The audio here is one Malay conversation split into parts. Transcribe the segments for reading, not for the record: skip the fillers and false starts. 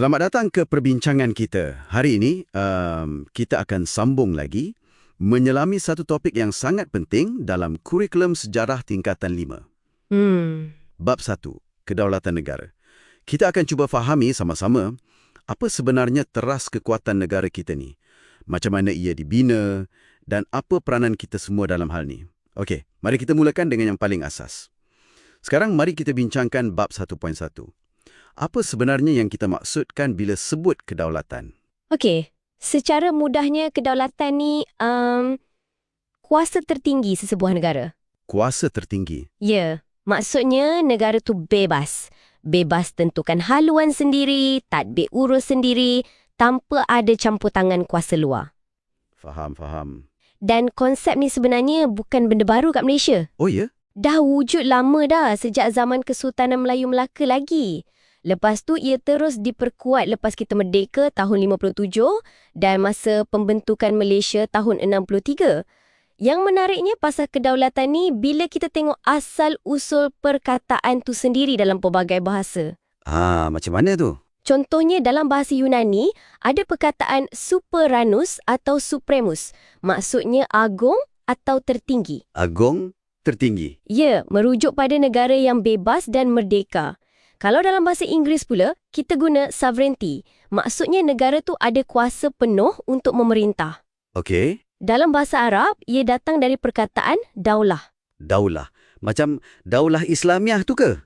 Selamat datang ke perbincangan kita. Hari ini, kita akan sambung lagi menyelami satu topik yang sangat penting dalam kurikulum sejarah tingkatan 5. Bab 1, Kedaulatan Negara. Kita akan cuba fahami sama-sama apa sebenarnya teras kekuatan negara kita ni, macam mana ia dibina dan apa peranan kita semua dalam hal ni. Okey, mari kita mulakan dengan yang paling asas. Sekarang mari kita bincangkan bab 1.1. Apa sebenarnya yang kita maksudkan bila sebut kedaulatan? Okey, secara mudahnya kedaulatan ni kuasa tertinggi sesebuah negara. Kuasa tertinggi. Ya, maksudnya negara tu bebas. Bebas tentukan haluan sendiri, tadbir urus sendiri, tanpa ada campur tangan kuasa luar. Faham. Dan konsep ni sebenarnya bukan benda baru kat Malaysia. Oh ya? Dah wujud lama dah, sejak zaman Kesultanan Melayu Melaka lagi. Lepas tu ia terus diperkuat lepas kita merdeka tahun 57 dan masa pembentukan Malaysia tahun 63. Yang menariknya pasal kedaulatan ni bila kita tengok asal-usul perkataan tu sendiri dalam pelbagai bahasa. Macam mana tu? Contohnya dalam bahasa Yunani ada perkataan superanus atau supremus. Maksudnya agung atau tertinggi. Agung, tertinggi. Ya, merujuk pada negara yang bebas dan merdeka. Kalau dalam bahasa Inggeris pula, kita guna sovereignty. Maksudnya negara tu ada kuasa penuh untuk memerintah. Okey. Dalam bahasa Arab, ia datang dari perkataan daulah. Daulah. Macam daulah Islamiah tu ke?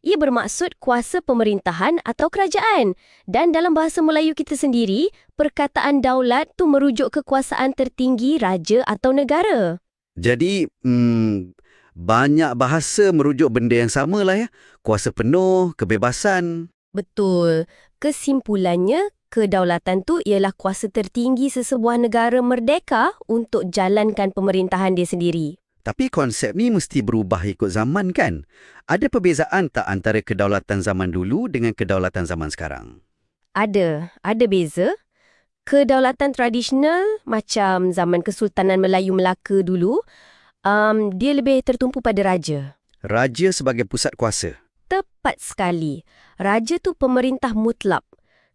Ia bermaksud kuasa pemerintahan atau kerajaan. Dan dalam bahasa Melayu kita sendiri, perkataan daulat tu merujuk kekuasaan tertinggi raja atau negara. Jadi, banyak bahasa merujuk benda yang sama lah ya. Kuasa penuh, kebebasan. Betul. Kesimpulannya, kedaulatan tu ialah kuasa tertinggi sesebuah negara merdeka untuk jalankan pemerintahan dia sendiri. Tapi konsep ni mesti berubah ikut zaman kan? Ada perbezaan tak antara kedaulatan zaman dulu dengan kedaulatan zaman sekarang? Ada beza. Kedaulatan tradisional macam zaman Kesultanan Melayu Melaka dulu, dia lebih tertumpu pada raja. Raja sebagai pusat kuasa. Tepat sekali. Raja tu pemerintah mutlak.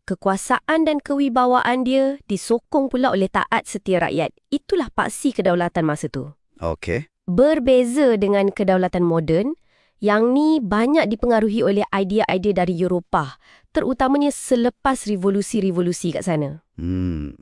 Kekuasaan dan kewibawaan dia disokong pula oleh taat setia rakyat. Itulah paksi kedaulatan masa tu. Okey. Berbeza dengan kedaulatan moden, yang ni banyak dipengaruhi oleh idea-idea dari Eropah, terutamanya selepas revolusi-revolusi kat sana.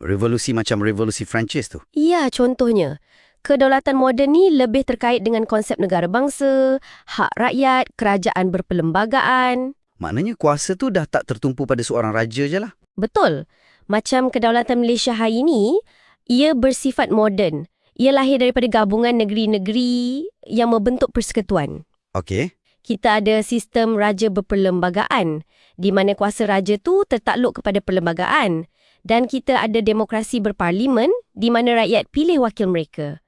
Revolusi macam revolusi Perancis tu. Ya, contohnya. Kedaulatan moden ni lebih terkait dengan konsep negara bangsa, hak rakyat, kerajaan berperlembagaan. Maknanya kuasa tu dah tak tertumpu pada seorang raja je lah. Betul. Macam kedaulatan Malaysia hari ini, ia bersifat moden. Ia lahir daripada gabungan negeri-negeri yang membentuk persekutuan. Okey. Kita ada sistem raja berperlembagaan, di mana kuasa raja tu tertakluk kepada perlembagaan. Dan kita ada demokrasi berparlimen, di mana rakyat pilih wakil mereka.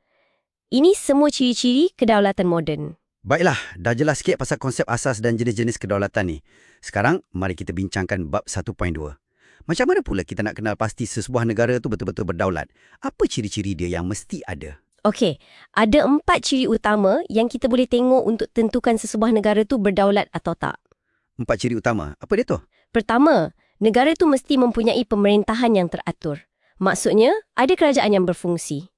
Ini semua ciri-ciri kedaulatan moden. Baiklah, dah jelas sikit pasal konsep asas dan jenis-jenis kedaulatan ni. Sekarang, mari kita bincangkan bab 1.2. Macam mana pula kita nak kenal pasti sesebuah negara tu betul-betul berdaulat? Apa ciri-ciri dia yang mesti ada? Okey, ada 4 ciri utama yang kita boleh tengok untuk tentukan sesebuah negara tu berdaulat atau tak. 4 ciri utama. Apa dia tu? Pertama, negara tu mesti mempunyai pemerintahan yang teratur. Maksudnya, ada kerajaan yang berfungsi.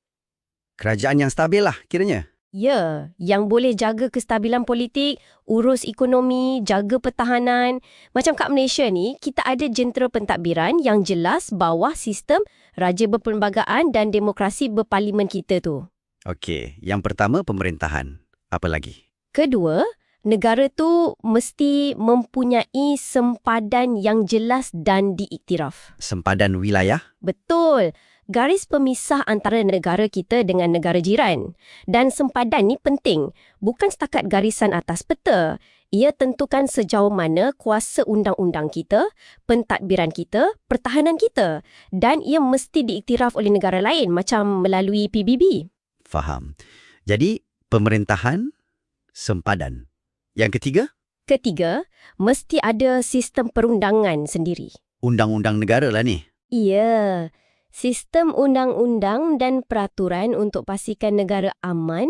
Kerajaan yang stabil lah kiranya. Ya, yang boleh jaga kestabilan politik, urus ekonomi, jaga pertahanan. Macam kat Malaysia ni, kita ada jentera pentadbiran yang jelas bawah sistem raja berperlembagaan dan demokrasi berparlimen kita tu. Okey, yang pertama pemerintahan. Apa lagi? Kedua, negara tu mesti mempunyai sempadan yang jelas dan diiktiraf. Sempadan wilayah? Betul. Garis pemisah antara negara kita dengan negara jiran. Dan sempadan ni penting. Bukan setakat garisan atas peta. Ia tentukan sejauh mana kuasa undang-undang kita, pentadbiran kita, pertahanan kita. Dan ia mesti diiktiraf oleh negara lain macam melalui PBB. Faham. Jadi, pemerintahan, sempadan. Yang ketiga? Ketiga, mesti ada sistem perundangan sendiri. Undang-undang negara lah ni. Ya. Sistem undang-undang dan peraturan untuk pastikan negara aman,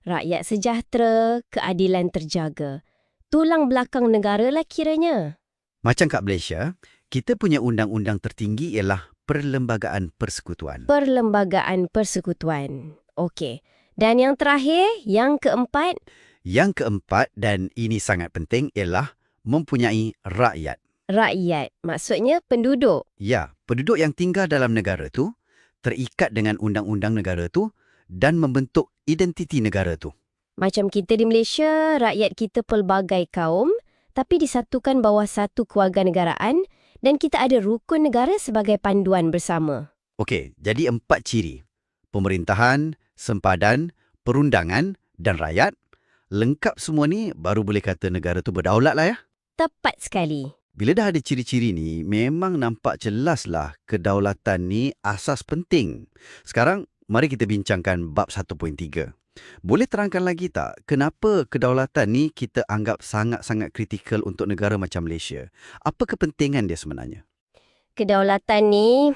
rakyat sejahtera, keadilan terjaga. Tulang belakang negara lah kiranya. Macam kat Malaysia, Kita punya undang-undang tertinggi ialah Perlembagaan Persekutuan. Perlembagaan Persekutuan. Okey. Dan yang terakhir, yang keempat, Yang keempat, dan ini sangat penting, ialah mempunyai rakyat. rakyat. Maksudnya penduduk. Ya, penduduk yang tinggal dalam negara tu terikat dengan undang-undang negara tu dan membentuk identiti negara tu. Macam kita di Malaysia, rakyat kita pelbagai kaum, tapi disatukan bawah satu kewarganegaraan dan kita ada rukun negara sebagai panduan bersama. Okey, jadi 4 ciri. Pemerintahan, sempadan, perundangan dan rakyat. Lengkap semua ni baru boleh kata negara tu berdaulat lah ya. Tepat sekali. Bila dah ada ciri-ciri ni, memang nampak jelaslah kedaulatan ni asas penting. Sekarang, mari kita bincangkan bab 1.3. Boleh terangkan lagi tak, kenapa kedaulatan ni kita anggap sangat-sangat kritikal untuk negara macam Malaysia? Apa kepentingan dia sebenarnya? Kedaulatan ni,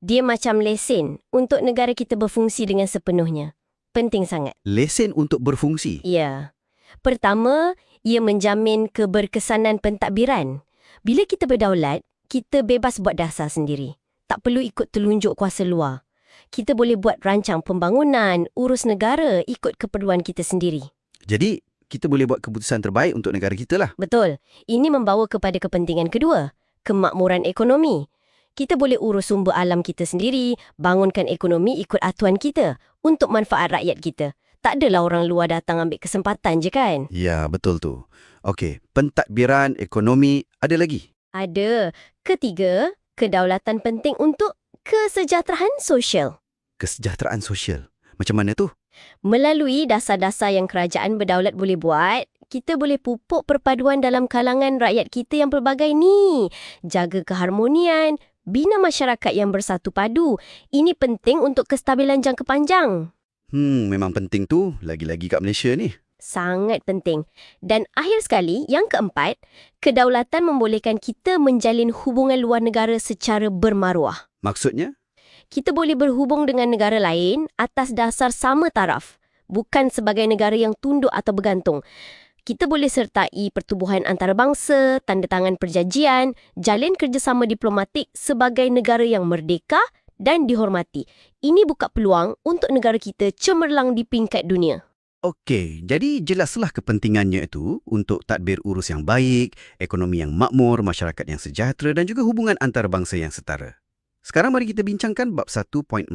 dia macam lesen untuk negara kita berfungsi dengan sepenuhnya. Penting sangat. Lesen untuk berfungsi. Ya. Pertama, ia menjamin keberkesanan pentadbiran. Bila kita berdaulat, kita bebas buat dasar sendiri. Tak perlu ikut telunjuk kuasa luar. Kita boleh buat rancang pembangunan, urus negara ikut keperluan kita sendiri. Jadi, kita boleh buat keputusan terbaik untuk negara kita lah. Betul. Ini membawa kepada kepentingan kedua, kemakmuran ekonomi. Kita boleh urus sumber alam kita sendiri, bangunkan ekonomi ikut atuan kita untuk manfaat rakyat kita. Tak adalah orang luar datang ambil kesempatan je kan? Ya, betul tu. Okey, pentadbiran ekonomi ada lagi? Ada. Ketiga, kedaulatan penting untuk kesejahteraan sosial. Kesejahteraan sosial. Macam mana tu? Melalui dasar-dasar yang kerajaan berdaulat boleh buat, kita boleh pupuk perpaduan dalam kalangan rakyat kita yang pelbagai ni. Jaga keharmonian, bina masyarakat yang bersatu padu. Ini penting untuk kestabilan jangka panjang. Memang penting tu, lagi-lagi kat Malaysia ni. Sangat penting. Dan akhir sekali, yang keempat, kedaulatan membolehkan kita menjalin hubungan luar negara secara bermaruah. Maksudnya? Kita boleh berhubung dengan negara lain atas dasar sama taraf, bukan sebagai negara yang tunduk atau bergantung. Kita boleh sertai pertubuhan antarabangsa, tanda tangan perjanjian, jalin kerjasama diplomatik sebagai negara yang merdeka dan dihormati. Ini buka peluang untuk negara kita cemerlang di peringkat dunia. Okey, jadi jelaslah kepentingannya itu untuk tadbir urus yang baik, ekonomi yang makmur, masyarakat yang sejahtera dan juga hubungan antarabangsa yang setara. Sekarang mari kita bincangkan bab 1.4.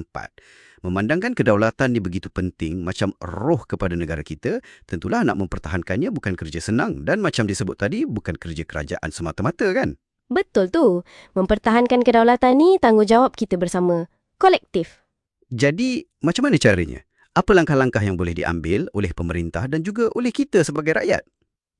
Memandangkan kedaulatan ni begitu penting macam roh kepada negara kita, tentulah nak mempertahankannya bukan kerja senang dan macam disebut tadi, bukan kerja kerajaan semata-mata kan? Betul tu. Mempertahankan kedaulatan ni tanggungjawab kita bersama. Kolektif. Jadi, macam mana caranya? Apa langkah-langkah yang boleh diambil oleh pemerintah dan juga oleh kita sebagai rakyat?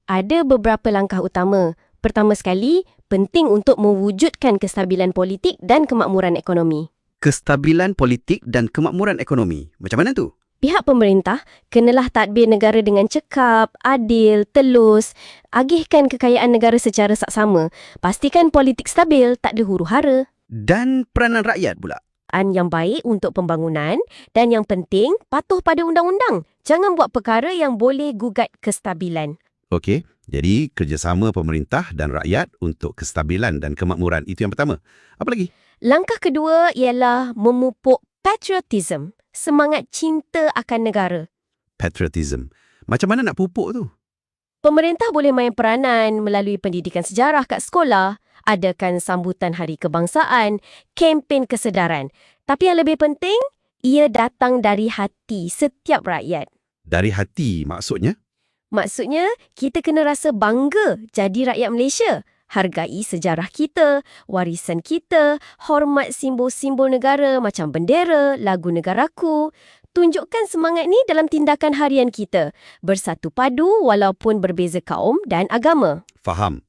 Ada beberapa langkah utama. Pertama sekali, penting untuk mewujudkan kestabilan politik dan kemakmuran ekonomi. Kestabilan politik dan kemakmuran ekonomi. Macam mana tu? Pihak pemerintah kenalah tadbir negara dengan cekap, adil, telus, agihkan kekayaan negara secara saksama, pastikan politik stabil, tak ada huru-hara. Dan peranan rakyat pula. Yang baik untuk pembangunan dan yang penting patuh pada undang-undang. Jangan buat perkara yang boleh gugat kestabilan. Okey, jadi kerjasama pemerintah dan rakyat untuk kestabilan dan kemakmuran itu yang pertama. Apa lagi? Langkah kedua ialah memupuk patriotism, semangat cinta akan negara. Patriotism. Macam mana nak pupuk tu? Pemerintah boleh main peranan melalui pendidikan sejarah kat sekolah, adakan sambutan hari kebangsaan, kempen kesedaran. Tapi yang lebih penting, ia datang dari hati setiap rakyat. Dari hati maksudnya? Maksudnya, kita kena rasa bangga jadi rakyat Malaysia. Hargai sejarah kita, warisan kita, hormat simbol-simbol negara macam bendera, lagu negaraku. Tunjukkan semangat ni dalam tindakan harian kita. Bersatu padu walaupun berbeza kaum dan agama. Faham.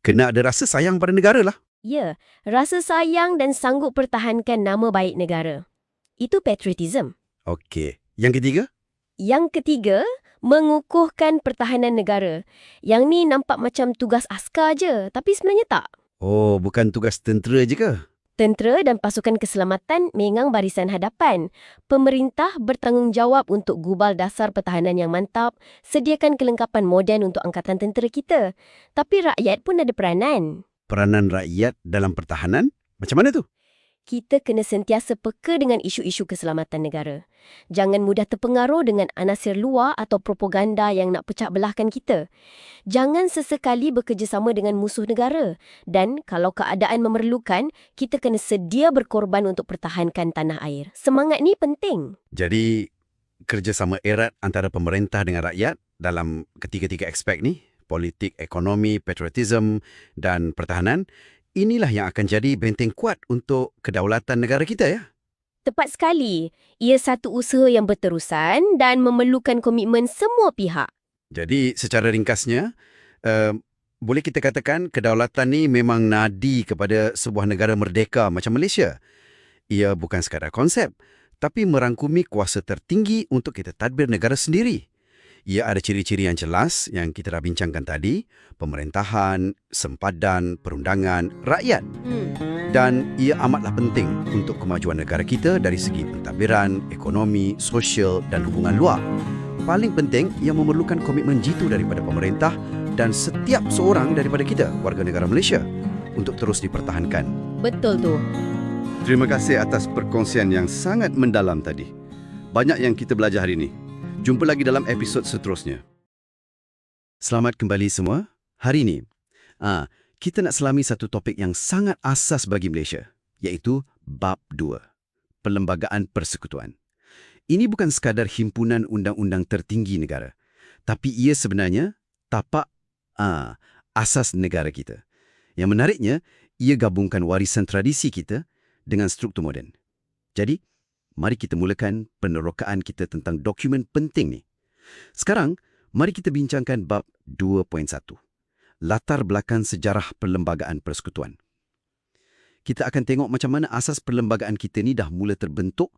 Kena ada rasa sayang pada negara lah. Ya, rasa sayang dan sanggup pertahankan nama baik negara. Itu patriotism. Okey. Yang ketiga? Yang ketiga, mengukuhkan pertahanan negara. Yang ni nampak macam tugas askar je, tapi sebenarnya tak. Oh, bukan tugas tentera je ke? Tentera dan pasukan keselamatan memang barisan hadapan. Pemerintah bertanggungjawab untuk gubal dasar pertahanan yang mantap, sediakan kelengkapan moden untuk angkatan tentera kita. Tapi rakyat pun ada peranan. Peranan rakyat dalam pertahanan? Macam mana tu? Kita kena sentiasa peka dengan isu-isu keselamatan negara. Jangan mudah terpengaruh dengan anasir luar atau propaganda yang nak pecah belahkan kita. Jangan sesekali bekerjasama dengan musuh negara. Dan kalau keadaan memerlukan, kita kena sedia berkorban untuk pertahankan tanah air. Semangat ni penting. Jadi, kerjasama erat antara pemerintah dengan rakyat dalam ketiga-tiga aspek ni, politik, ekonomi, patriotism dan pertahanan, inilah yang akan jadi benteng kuat untuk kedaulatan negara kita ya. Tepat sekali. Ia satu usaha yang berterusan dan memerlukan komitmen semua pihak. Jadi secara ringkasnya, boleh kita katakan kedaulatan ni memang nadi kepada sebuah negara merdeka macam Malaysia. Ia bukan sekadar konsep, tapi merangkumi kuasa tertinggi untuk kita tadbir negara sendiri. Ia ada ciri-ciri yang jelas yang kita dah bincangkan tadi, pemerintahan, sempadan, perundangan, rakyat. Dan ia amatlah penting untuk kemajuan negara kita dari segi pentadbiran, ekonomi, sosial dan hubungan luar. Paling penting, ia memerlukan komitmen jitu daripada pemerintah dan setiap seorang daripada kita, warga negara Malaysia, untuk terus dipertahankan. Betul tu. Terima kasih atas perkongsian yang sangat mendalam tadi. Banyak yang kita belajar hari ini. Jumpa lagi dalam episod seterusnya. Selamat kembali semua. Hari ini, kita nak selami satu topik yang sangat asas bagi Malaysia, iaitu Bab 2, Perlembagaan Persekutuan. Ini bukan sekadar himpunan undang-undang tertinggi negara, tapi ia sebenarnya tapak asas negara kita. Yang menariknya, ia gabungkan warisan tradisi kita dengan struktur moden. Jadi, mari kita mulakan penerokaan kita tentang dokumen penting ni. Sekarang, mari kita bincangkan bab 2.1. Latar belakang sejarah Perlembagaan Persekutuan. Kita akan tengok macam mana asas perlembagaan kita ni dah mula terbentuk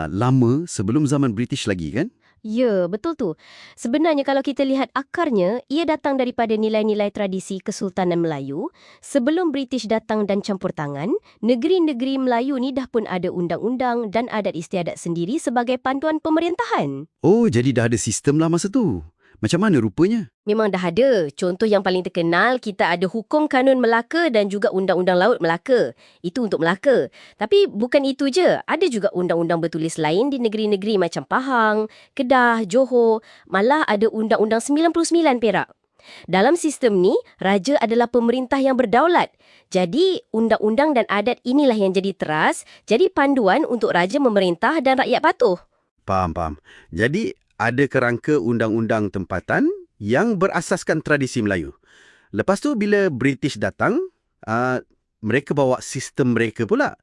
lama sebelum zaman British lagi kan? Ya, betul tu. Sebenarnya kalau kita lihat akarnya, ia datang daripada nilai-nilai tradisi Kesultanan Melayu. Sebelum British datang dan campur tangan, negeri-negeri Melayu ni dah pun ada undang-undang dan adat istiadat sendiri sebagai panduan pemerintahan. Oh, jadi dah ada sistem lah masa tu. Macam mana rupanya? Memang dah ada. Contoh yang paling terkenal, kita ada Hukum Kanun Melaka dan juga Undang-Undang Laut Melaka. Itu untuk Melaka. Tapi bukan itu je. Ada juga undang-undang bertulis lain di negeri-negeri macam Pahang, Kedah, Johor. Malah ada Undang-Undang 99 Perak. Dalam sistem ni, raja adalah pemerintah yang berdaulat. Jadi, undang-undang dan adat inilah yang jadi teras, jadi panduan untuk raja memerintah dan rakyat patuh. Faham. Jadi, ada kerangka undang-undang tempatan yang berasaskan tradisi Melayu. Lepas tu bila British datang, mereka bawa sistem mereka pula.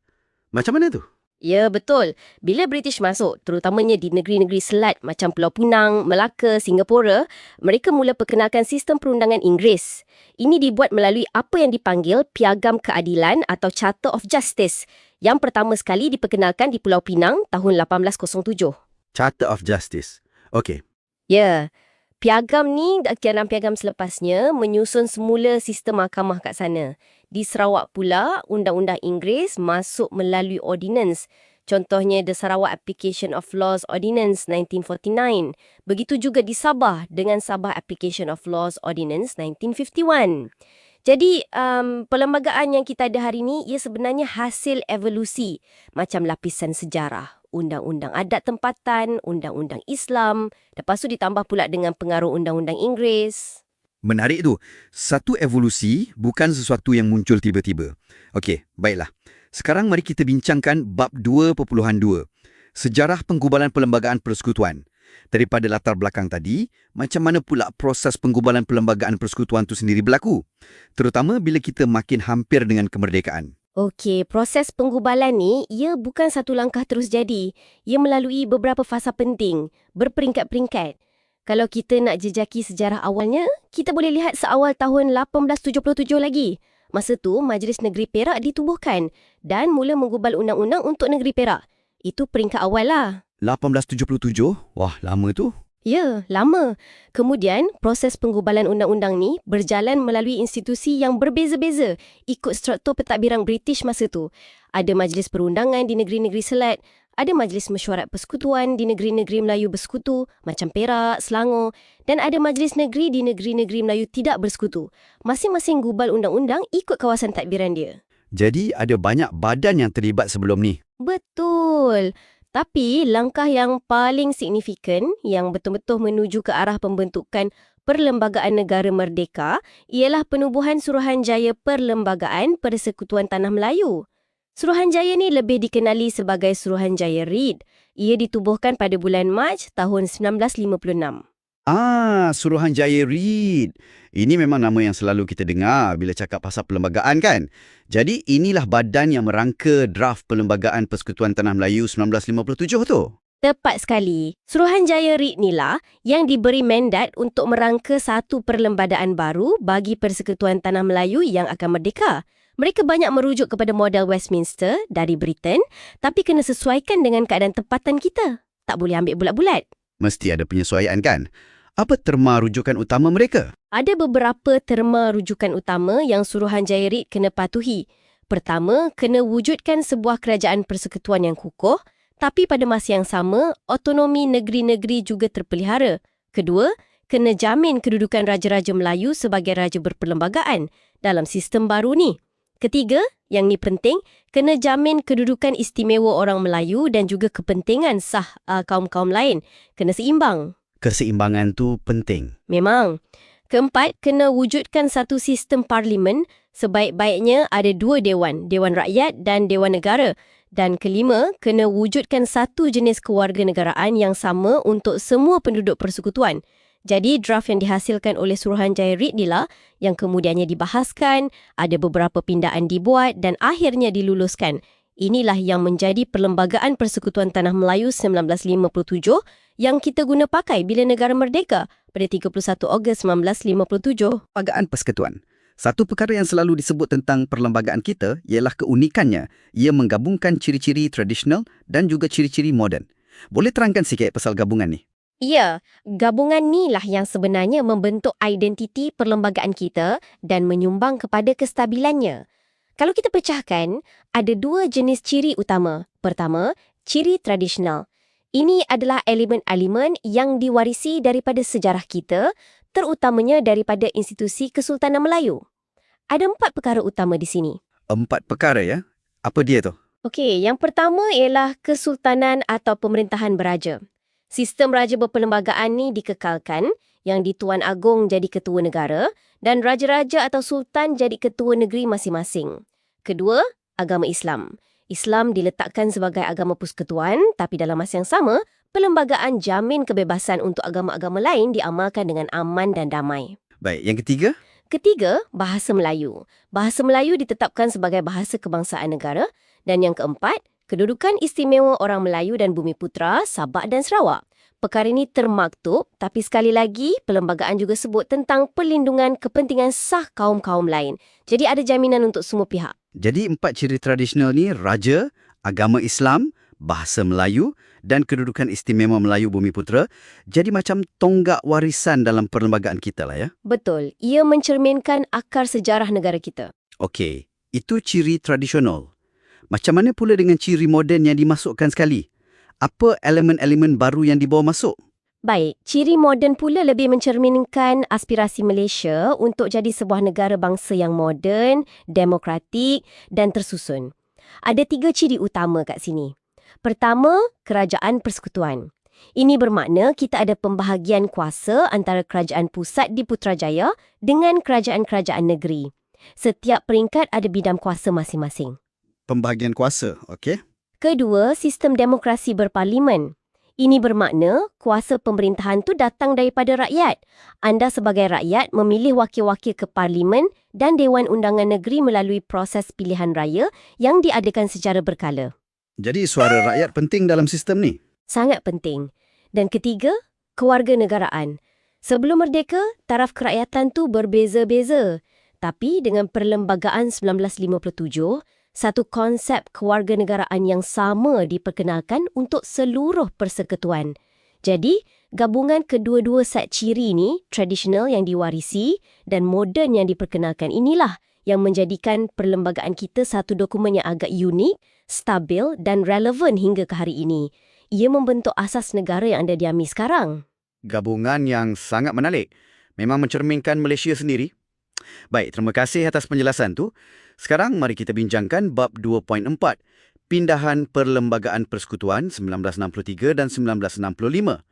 Macam mana tu? Ya, betul. Bila British masuk, terutamanya di negeri-negeri selat macam Pulau Pinang, Melaka, Singapura, mereka mula perkenalkan sistem perundangan Inggeris. Ini dibuat melalui apa yang dipanggil Piagam Keadilan atau Charter of Justice, yang pertama sekali diperkenalkan di Pulau Pinang tahun 1807. Charter of Justice. Okey. Ya, piagam ni dan piagam selepasnya menyusun semula sistem mahkamah kat sana. Di Sarawak pula, Undang-Undang Inggeris masuk melalui ordinance. Contohnya The Sarawak Application of Laws Ordinance 1949. Begitu juga di Sabah dengan Sabah Application of Laws Ordinance 1951. Jadi, perlembagaan yang kita ada hari ini, ia sebenarnya hasil evolusi macam lapisan sejarah. Undang-undang adat tempatan, undang-undang Islam, lepas tu ditambah pula dengan pengaruh undang-undang Inggeris. Menarik tu. Satu evolusi bukan sesuatu yang muncul tiba-tiba. Okey, baiklah. Sekarang mari kita bincangkan bab 2.2. Sejarah penggubalan Perlembagaan Persekutuan. Daripada latar belakang tadi, macam mana pula proses penggubalan Perlembagaan Persekutuan tu sendiri berlaku? Terutama bila kita makin hampir dengan kemerdekaan. Okey, proses penggubalan ni, ia bukan satu langkah terus jadi. Ia melalui beberapa fasa penting, berperingkat-peringkat. Kalau kita nak jejaki sejarah awalnya, kita boleh lihat seawal tahun 1877 lagi. Masa tu, Majlis Negeri Perak ditubuhkan dan mula menggubal undang-undang untuk Negeri Perak. Itu peringkat awal lah. 1877? Wah, lama tu. Ya, lama. Kemudian, proses penggubalan undang-undang ni berjalan melalui institusi yang berbeza-beza ikut struktur pentadbiran British masa tu. Ada majlis perundangan di negeri-negeri selat, Ada Majlis Mesyuarat Persekutuan di negeri-negeri Melayu bersekutu macam Perak, Selangor dan ada Majlis Negeri di negeri-negeri Melayu tidak bersekutu. Masing-masing gubal undang-undang ikut kawasan tadbiran dia. Jadi ada banyak badan yang terlibat sebelum ni. Betul. Tapi langkah yang paling signifikan yang betul-betul menuju ke arah pembentukan Perlembagaan Negara Merdeka ialah penubuhan Suruhanjaya Perlembagaan Persekutuan Tanah Melayu. Suruhanjaya ni lebih dikenali sebagai Suruhanjaya REID. Ia ditubuhkan pada bulan Mac tahun 1956. Suruhanjaya REID. Ini memang nama yang selalu kita dengar bila cakap pasal perlembagaan kan? Jadi inilah badan yang merangka draft Perlembagaan Persekutuan Tanah Melayu 1957 tu. Tepat sekali. Suruhanjaya REID inilah yang diberi mandat untuk merangka satu perlembagaan baru bagi Persekutuan Tanah Melayu yang akan merdeka. Mereka banyak merujuk kepada model Westminster dari Britain, tapi kena sesuaikan dengan keadaan tempatan kita. Tak boleh ambil bulat-bulat. Mesti ada penyesuaian kan? Apa terma rujukan utama mereka? Ada beberapa terma rujukan utama yang Suruhanjaya REID kena patuhi. Pertama, kena wujudkan sebuah kerajaan persekutuan yang kukuh, tapi pada masa yang sama, otonomi negeri-negeri juga terpelihara. Kedua, kena jamin kedudukan Raja-Raja Melayu sebagai Raja berperlembagaan dalam sistem baru ni. Ketiga, yang ni penting, kena jamin kedudukan istimewa orang Melayu dan juga kepentingan sah kaum-kaum lain. Kena seimbang. Keseimbangan tu penting. Memang. Keempat, kena wujudkan satu sistem parlimen. Sebaik-baiknya ada dua dewan, Dewan Rakyat dan Dewan Negara. Dan kelima, kena wujudkan satu jenis kewarganegaraan yang sama untuk semua penduduk persekutuan. Jadi draft yang dihasilkan oleh Suruhanjaya REID inilah yang kemudiannya dibahaskan, ada beberapa pindaan dibuat dan akhirnya diluluskan. Inilah yang menjadi Perlembagaan Persekutuan Tanah Melayu 1957 yang kita guna pakai bila negara merdeka pada 31 Ogos 1957. Perlembagaan persekutuan. Satu perkara yang selalu disebut tentang perlembagaan kita ialah keunikannya. Ia menggabungkan ciri-ciri tradisional dan juga ciri-ciri moden. Boleh terangkan sikit pasal gabungan ni? Ya, gabungan ni lah yang sebenarnya membentuk identiti perlembagaan kita dan menyumbang kepada kestabilannya. Kalau kita pecahkan, ada dua jenis ciri utama. Pertama, ciri tradisional. Ini adalah elemen-elemen yang diwarisi daripada sejarah kita, terutamanya daripada institusi Kesultanan Melayu. Ada 4 perkara utama di sini. 4 perkara ya? Apa dia tu? Okey, yang pertama ialah kesultanan atau pemerintahan beraja. Sistem raja berperlembagaan ni dikekalkan, yang di-Tuan Agong jadi ketua negara dan raja-raja atau sultan jadi ketua negeri masing-masing. Kedua, agama Islam. Islam diletakkan sebagai agama persekutuan, tapi dalam masa yang sama, perlembagaan jamin kebebasan untuk agama-agama lain diamalkan dengan aman dan damai. Baik, yang ketiga? Ketiga, bahasa Melayu. Bahasa Melayu ditetapkan sebagai bahasa kebangsaan negara. Dan yang keempat, kedudukan istimewa orang Melayu dan Bumiputera, Sabak dan Sarawak. Perkara ini termaktub, tapi sekali lagi, perlembagaan juga sebut tentang perlindungan kepentingan sah kaum-kaum lain. Jadi ada jaminan untuk semua pihak. Jadi 4 ciri tradisional ni, raja, agama Islam, bahasa Melayu dan kedudukan istimewa Melayu Bumiputera jadi macam tonggak warisan dalam perlembagaan kita lah ya. Betul, ia mencerminkan akar sejarah negara kita. Okey, itu ciri tradisional. Macam mana pula dengan ciri moden yang dimasukkan sekali? Apa elemen-elemen baru yang dibawa masuk? Baik, ciri moden pula lebih mencerminkan aspirasi Malaysia untuk jadi sebuah negara bangsa yang moden, demokratik dan tersusun. Ada 3 ciri utama kat sini. Pertama, kerajaan persekutuan. Ini bermakna kita ada pembahagian kuasa antara kerajaan pusat di Putrajaya dengan kerajaan-kerajaan negeri. Setiap peringkat ada bidang kuasa masing-masing. Pembahagian kuasa, okey? Kedua, sistem demokrasi berparlimen. Ini bermakna kuasa pemerintahan tu datang daripada rakyat. Anda sebagai rakyat memilih wakil-wakil ke parlimen dan Dewan Undangan Negeri melalui proses pilihan raya yang diadakan secara berkala. Jadi suara rakyat penting dalam sistem ni? Sangat penting. Dan ketiga, kewarganegaraan. Sebelum merdeka, taraf kerakyatan tu berbeza-beza. Tapi dengan Perlembagaan 1957, satu konsep kewarganegaraan yang sama diperkenalkan untuk seluruh persekutuan. Jadi, gabungan kedua-dua set ciri ni, tradisional yang diwarisi dan moden yang diperkenalkan inilah yang menjadikan perlembagaan kita satu dokumen yang agak unik, stabil dan relevan hingga ke hari ini. Ia membentuk asas negara yang anda diami sekarang. Gabungan yang sangat menarik. Memang mencerminkan Malaysia sendiri. Baik, terima kasih atas penjelasan tu. Sekarang mari kita bincangkan bab 2.4. Pindahan Perlembagaan Persekutuan 1963 dan 1965.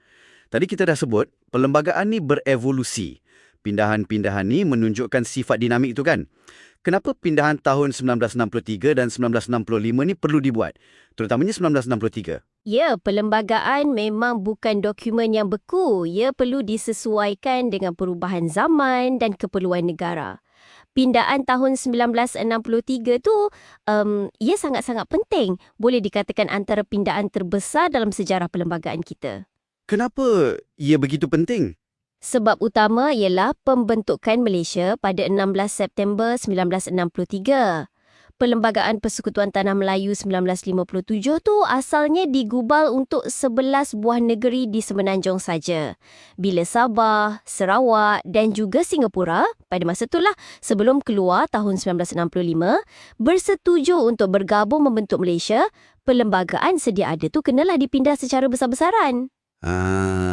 Tadi kita dah sebut, perlembagaan ni berevolusi. Pindahan-pindahan ni menunjukkan sifat dinamik itu kan. Kenapa pindahan tahun 1963 dan 1965 ni perlu dibuat? Terutamanya 1963. Ya, perlembagaan memang bukan dokumen yang beku. Ia perlu disesuaikan dengan perubahan zaman dan keperluan negara. Pindaan tahun 1963 tu, ia sangat-sangat penting. Boleh dikatakan antara pindaan terbesar dalam sejarah perlembagaan kita. Kenapa ia begitu penting? Sebab utama ialah pembentukan Malaysia pada 16 September 1963. Perlembagaan Persekutuan Tanah Melayu 1957 tu asalnya digubal untuk 11 buah negeri di Semenanjung saja. Bila Sabah, Sarawak dan juga Singapura pada masa itulah sebelum keluar tahun 1965 bersetuju untuk bergabung membentuk Malaysia, perlembagaan sedia ada tu kenalah dipindah secara besar-besaran.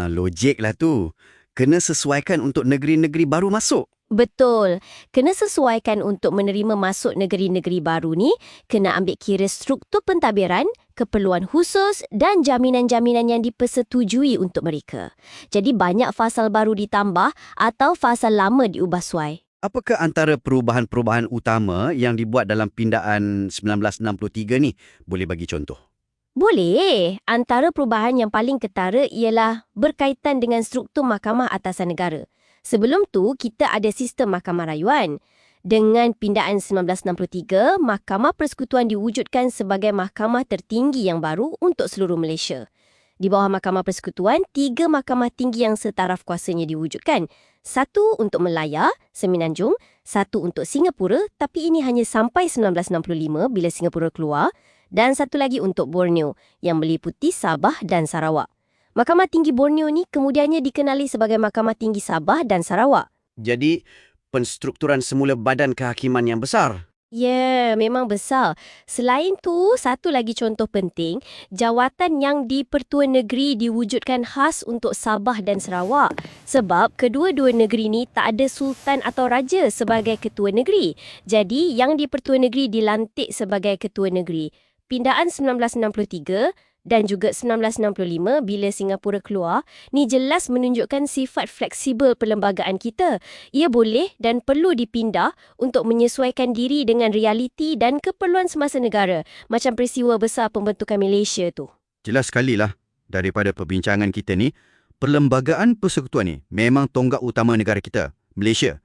Logiklah tu. Kena sesuaikan untuk negeri-negeri baru masuk. Betul. Kena sesuaikan untuk menerima masuk negeri-negeri baru ni, kena ambil kira struktur pentadbiran, keperluan khusus dan jaminan-jaminan yang dipersetujui untuk mereka. Jadi banyak fasal baru ditambah atau fasal lama diubah suai. Apakah antara perubahan-perubahan utama yang dibuat dalam pindaan 1963 ni? Boleh bagi contoh? Boleh. Antara perubahan yang paling ketara ialah berkaitan dengan struktur Mahkamah Atasan Negara. Sebelum tu, kita ada sistem mahkamah rayuan. Dengan pindaan 1963, Mahkamah Persekutuan diwujudkan sebagai mahkamah tertinggi yang baru untuk seluruh Malaysia. Di bawah Mahkamah Persekutuan, 3 mahkamah tinggi yang setaraf kuasanya diwujudkan. 1 untuk Melaya, Semenanjung, 1 untuk Singapura, tapi ini hanya sampai 1965 bila Singapura keluar, dan 1 lagi untuk Borneo yang meliputi Sabah dan Sarawak. Mahkamah Tinggi Borneo ni kemudiannya dikenali sebagai Mahkamah Tinggi Sabah dan Sarawak. Jadi, penstrukturan semula badan kehakiman yang besar. Ya, memang besar. Selain tu, satu lagi contoh penting, jawatan yang di Pertua Negeri diwujudkan khas untuk Sabah dan Sarawak. Sebab kedua-dua negeri ni tak ada sultan atau raja sebagai ketua negeri. Jadi, yang di Pertua Negeri dilantik sebagai ketua negeri. Pindaan 1963 dan juga 1965 bila Singapura keluar, ni jelas menunjukkan sifat fleksibel perlembagaan kita. Ia boleh dan perlu dipindah untuk menyesuaikan diri dengan realiti dan keperluan semasa negara, macam peristiwa besar pembentukan Malaysia tu. Jelas sekali lah daripada perbincangan kita ni, Perlembagaan Persekutuan ni memang tonggak utama negara kita, Malaysia.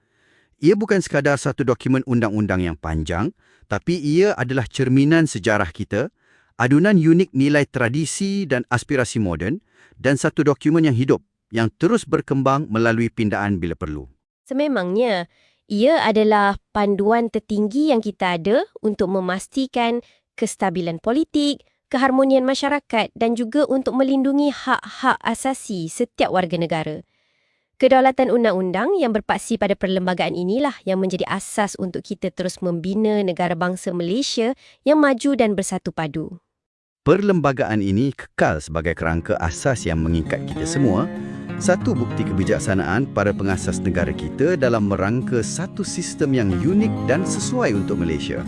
Ia bukan sekadar satu dokumen undang-undang yang panjang, tapi ia adalah cerminan sejarah kita, adunan unik nilai tradisi dan aspirasi moden, dan satu dokumen yang hidup, yang terus berkembang melalui pindaan bila perlu. Sememangnya, ia adalah panduan tertinggi yang kita ada untuk memastikan kestabilan politik, keharmonian masyarakat dan juga untuk melindungi hak-hak asasi setiap warga negara. Kedaulatan undang-undang yang berpaksi pada perlembagaan inilah yang menjadi asas untuk kita terus membina negara bangsa Malaysia yang maju dan bersatu padu. Perlembagaan ini kekal sebagai kerangka asas yang mengikat kita semua, satu bukti kebijaksanaan para pengasas negara kita dalam merangka satu sistem yang unik dan sesuai untuk Malaysia.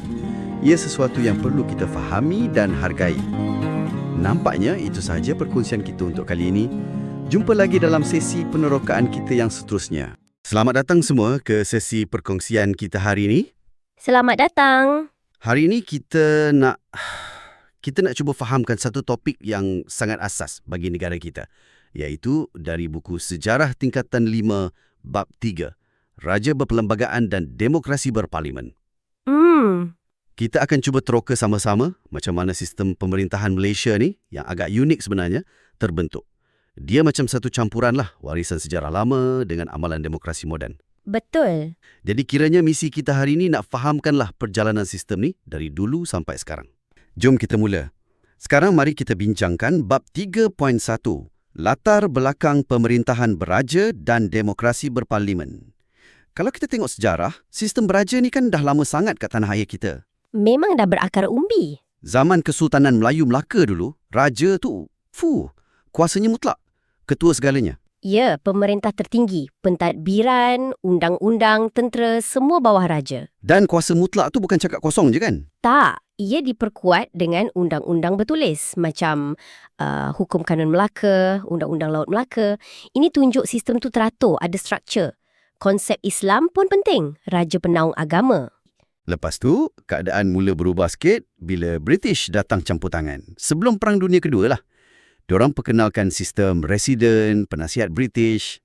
Ia sesuatu yang perlu kita fahami dan hargai. Nampaknya itu sahaja perkongsian kita untuk kali ini. Jumpa lagi dalam sesi penerokaan kita yang seterusnya. Selamat datang semua ke sesi perkongsian kita hari ini. Selamat datang. Hari ini kita nak cuba fahamkan satu topik yang sangat asas bagi negara kita, iaitu dari buku Sejarah Tingkatan 5 Bab 3, Raja Berperlembagaan dan Demokrasi Berparlimen. Kita akan cuba teroka sama-sama macam mana sistem pemerintahan Malaysia ni, yang agak unik sebenarnya, terbentuk. Dia macam satu campuran lah warisan sejarah lama dengan amalan demokrasi moden. Betul. Jadi kiranya misi kita hari ini nak fahamkanlah perjalanan sistem ni dari dulu sampai sekarang. Jom kita mula. Sekarang mari kita bincangkan bab 3.1, latar belakang pemerintahan beraja dan demokrasi berparlimen. Kalau kita tengok sejarah, sistem beraja ni kan dah lama sangat kat tanah air kita. Memang dah berakar umbi. Zaman Kesultanan Melayu Melaka dulu, raja tu, kuasanya mutlak. Ketua segalanya. Ya, pemerintah tertinggi, pentadbiran, undang-undang, tentera, semua bawah raja. Dan kuasa mutlak tu bukan cakap kosong je kan? Tak, ia diperkuat dengan undang-undang bertulis macam Hukum Kanun Melaka, Undang-Undang Laut Melaka. Ini tunjuk sistem tu teratur, ada struktur. Konsep Islam pun penting, raja penaung agama. Lepas tu, keadaan mula berubah sikit bila British datang campur tangan. Sebelum Perang Dunia Kedua lah. Diorang perkenalkan sistem residen, penasihat British.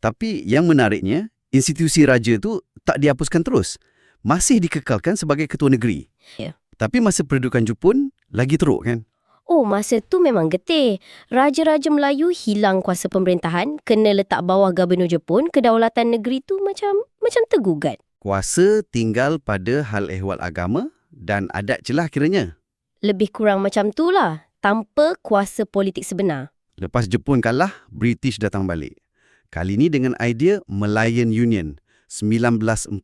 Tapi yang menariknya, institusi raja tu tak dihapuskan terus. Masih dikekalkan sebagai ketua negeri. Ya. Tapi masa pendudukan Jepun, lagi teruk kan? Oh, masa tu memang getih. Raja-raja Melayu hilang kuasa pemerintahan, kena letak bawah Gubernur Jepun, kedaulatan negeri tu macam tergugat. Kuasa tinggal pada hal ehwal agama dan adat je lah kiranya. Lebih kurang macam tu lah, tanpa kuasa politik sebenar. Lepas Jepun kalah, British datang balik. Kali ni dengan idea Malayan Union 1946.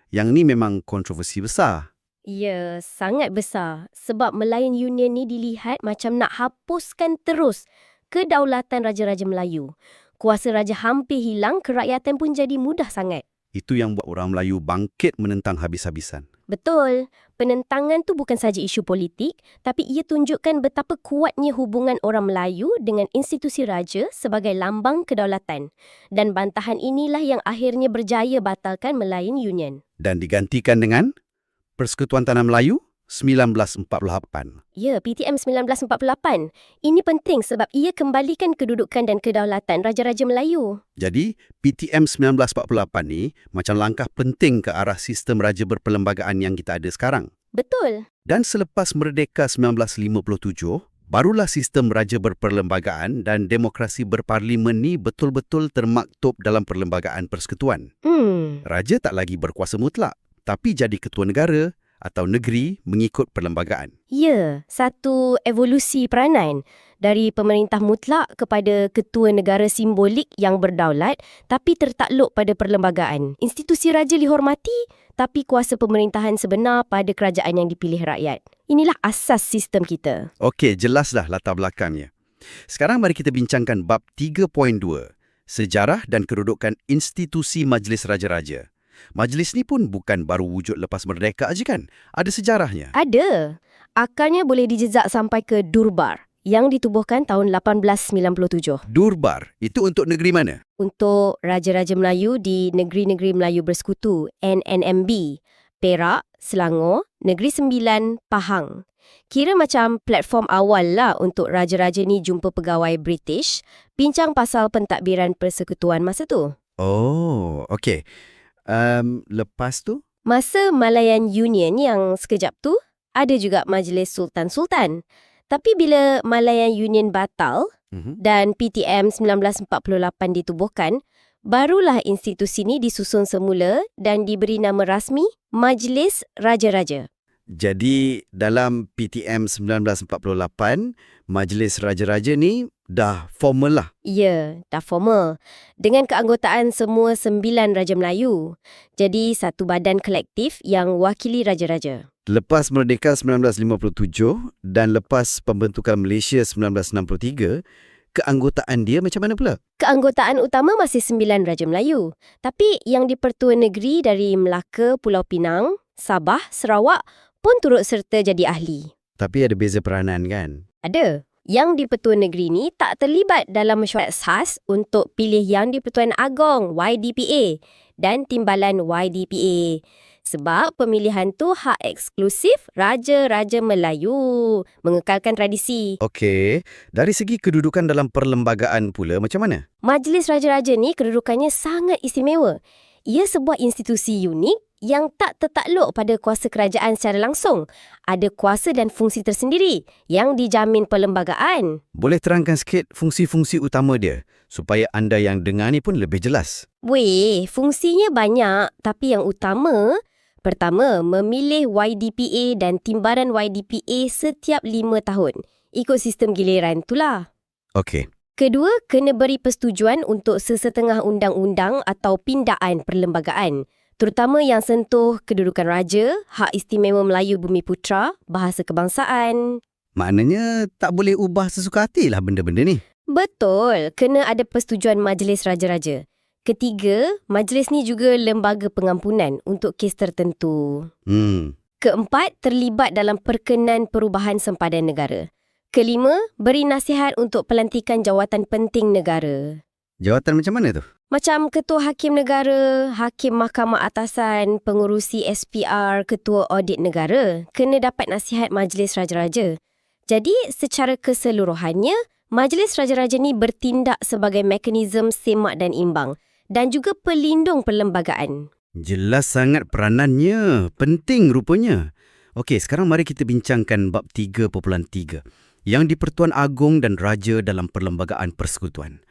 Yang ni memang kontroversi besar. Ya, sangat besar. Sebab Malayan Union ni dilihat macam nak hapuskan terus kedaulatan Raja-Raja Melayu. Kuasa raja hampir hilang, kerakyatan pun jadi mudah sangat. Itu yang buat orang Melayu bangkit menentang habis-habisan. Betul. Penentangan tu bukan saja isu politik, tapi ia tunjukkan betapa kuatnya hubungan orang Melayu dengan institusi raja sebagai lambang kedaulatan. Dan bantahan inilah yang akhirnya berjaya batalkan Malayan Union. Dan digantikan dengan Persekutuan Tanah Melayu 1948. Ya, PTM 1948. Ini penting sebab ia kembalikan kedudukan dan kedaulatan Raja-Raja Melayu. Jadi, PTM 1948 ni macam langkah penting ke arah sistem raja berperlembagaan yang kita ada sekarang. Betul. Dan selepas Merdeka 1957, barulah sistem raja berperlembagaan dan demokrasi berparlimen ni betul-betul termaktub dalam perlembagaan persekutuan. Raja tak lagi berkuasa mutlak, tapi jadi ketua negara atau negeri mengikut perlembagaan. Ya, satu evolusi peranan dari pemerintah mutlak kepada ketua negara simbolik yang berdaulat tapi tertakluk pada perlembagaan. Institusi raja dihormati tapi kuasa pemerintahan sebenar pada kerajaan yang dipilih rakyat. Inilah asas sistem kita. Okey, jelaslah latar belakangnya. Sekarang mari kita bincangkan bab 3.2, sejarah dan kedudukan institusi Majlis Raja-Raja. Majlis ni pun bukan baru wujud lepas merdeka aja kan? Ada sejarahnya. Ada. Akarnya boleh dijejak sampai ke Durbar yang ditubuhkan tahun 1897. Durbar, itu untuk negeri mana? Untuk Raja-Raja Melayu di Negeri-Negeri Melayu Bersekutu, NNMB, Perak, Selangor, Negeri Sembilan, Pahang. Kira macam platform awal lah untuk Raja-Raja ni jumpa pegawai British, bincang pasal pentadbiran persekutuan masa tu. Oh, okey. Lepas tu? Masa Malayan Union yang sekejap tu, ada juga Majlis Sultan-Sultan. Tapi bila Malayan Union batal dan PTM 1948 ditubuhkan, barulah institusi ni disusun semula dan diberi nama rasmi Majlis Raja-Raja. Jadi dalam PTM 1948, Majlis Raja-Raja ni dah formal lah. Ya, dah formal. Dengan keanggotaan semua 9 Raja Melayu. Jadi satu badan kolektif yang wakili Raja-Raja. Lepas Merdeka 1957 dan lepas pembentukan Malaysia 1963, keanggotaan dia macam mana pula? Keanggotaan utama masih 9 Raja Melayu. Tapi yang di-Pertua Negeri dari Melaka, Pulau Pinang, Sabah, Sarawak pun turut serta jadi ahli. Tapi ada beza peranan kan? Ada. Yang di-Pertua Negeri ni tak terlibat dalam mesyuarat khas untuk pilih Yang di-Pertuan Agong, YDPA, dan Timbalan YDPA. Sebab pemilihan tu hak eksklusif Raja-Raja Melayu, mengekalkan tradisi. Okey, dari segi kedudukan dalam perlembagaan pula macam mana? Majlis Raja-Raja ni kedudukannya sangat istimewa. Ia sebuah institusi unik yang tak tertakluk pada kuasa kerajaan secara langsung. Ada kuasa dan fungsi tersendiri yang dijamin perlembagaan. Boleh terangkan sikit fungsi-fungsi utama dia supaya anda yang dengar ni pun lebih jelas. Weh, fungsinya banyak tapi yang utama, pertama, memilih YDPA dan timbalan YDPA setiap 5 tahun. Ikut sistem giliran itulah. Okey, Kedua, kena beri persetujuan untuk sesetengah undang-undang atau pindaan perlembagaan, terutama yang sentuh kedudukan raja, hak istimewa Melayu Bumi Putra, bahasa kebangsaan. Maknanya tak boleh ubah sesuka hatilah benda-benda ni. Betul, kena ada persetujuan Majlis Raja-Raja. Ketiga, majlis ni juga lembaga pengampunan untuk kes tertentu. Keempat, terlibat dalam perkenan perubahan sempadan negara. Kelima, beri nasihat untuk pelantikan jawatan penting negara. Jawatan macam mana tu? Macam Ketua Hakim Negara, Hakim Mahkamah Atasan, Pengurusi SPR, Ketua Audit Negara kena dapat nasihat Majlis Raja-Raja. Jadi, secara keseluruhannya, Majlis Raja-Raja ni bertindak sebagai mekanisme semak dan imbang dan juga pelindung perlembagaan. Jelas sangat peranannya. Penting rupanya. Okey, sekarang mari kita bincangkan bab 3.3 yang di-Pertuan Agong dan Raja dalam Perlembagaan Persekutuan.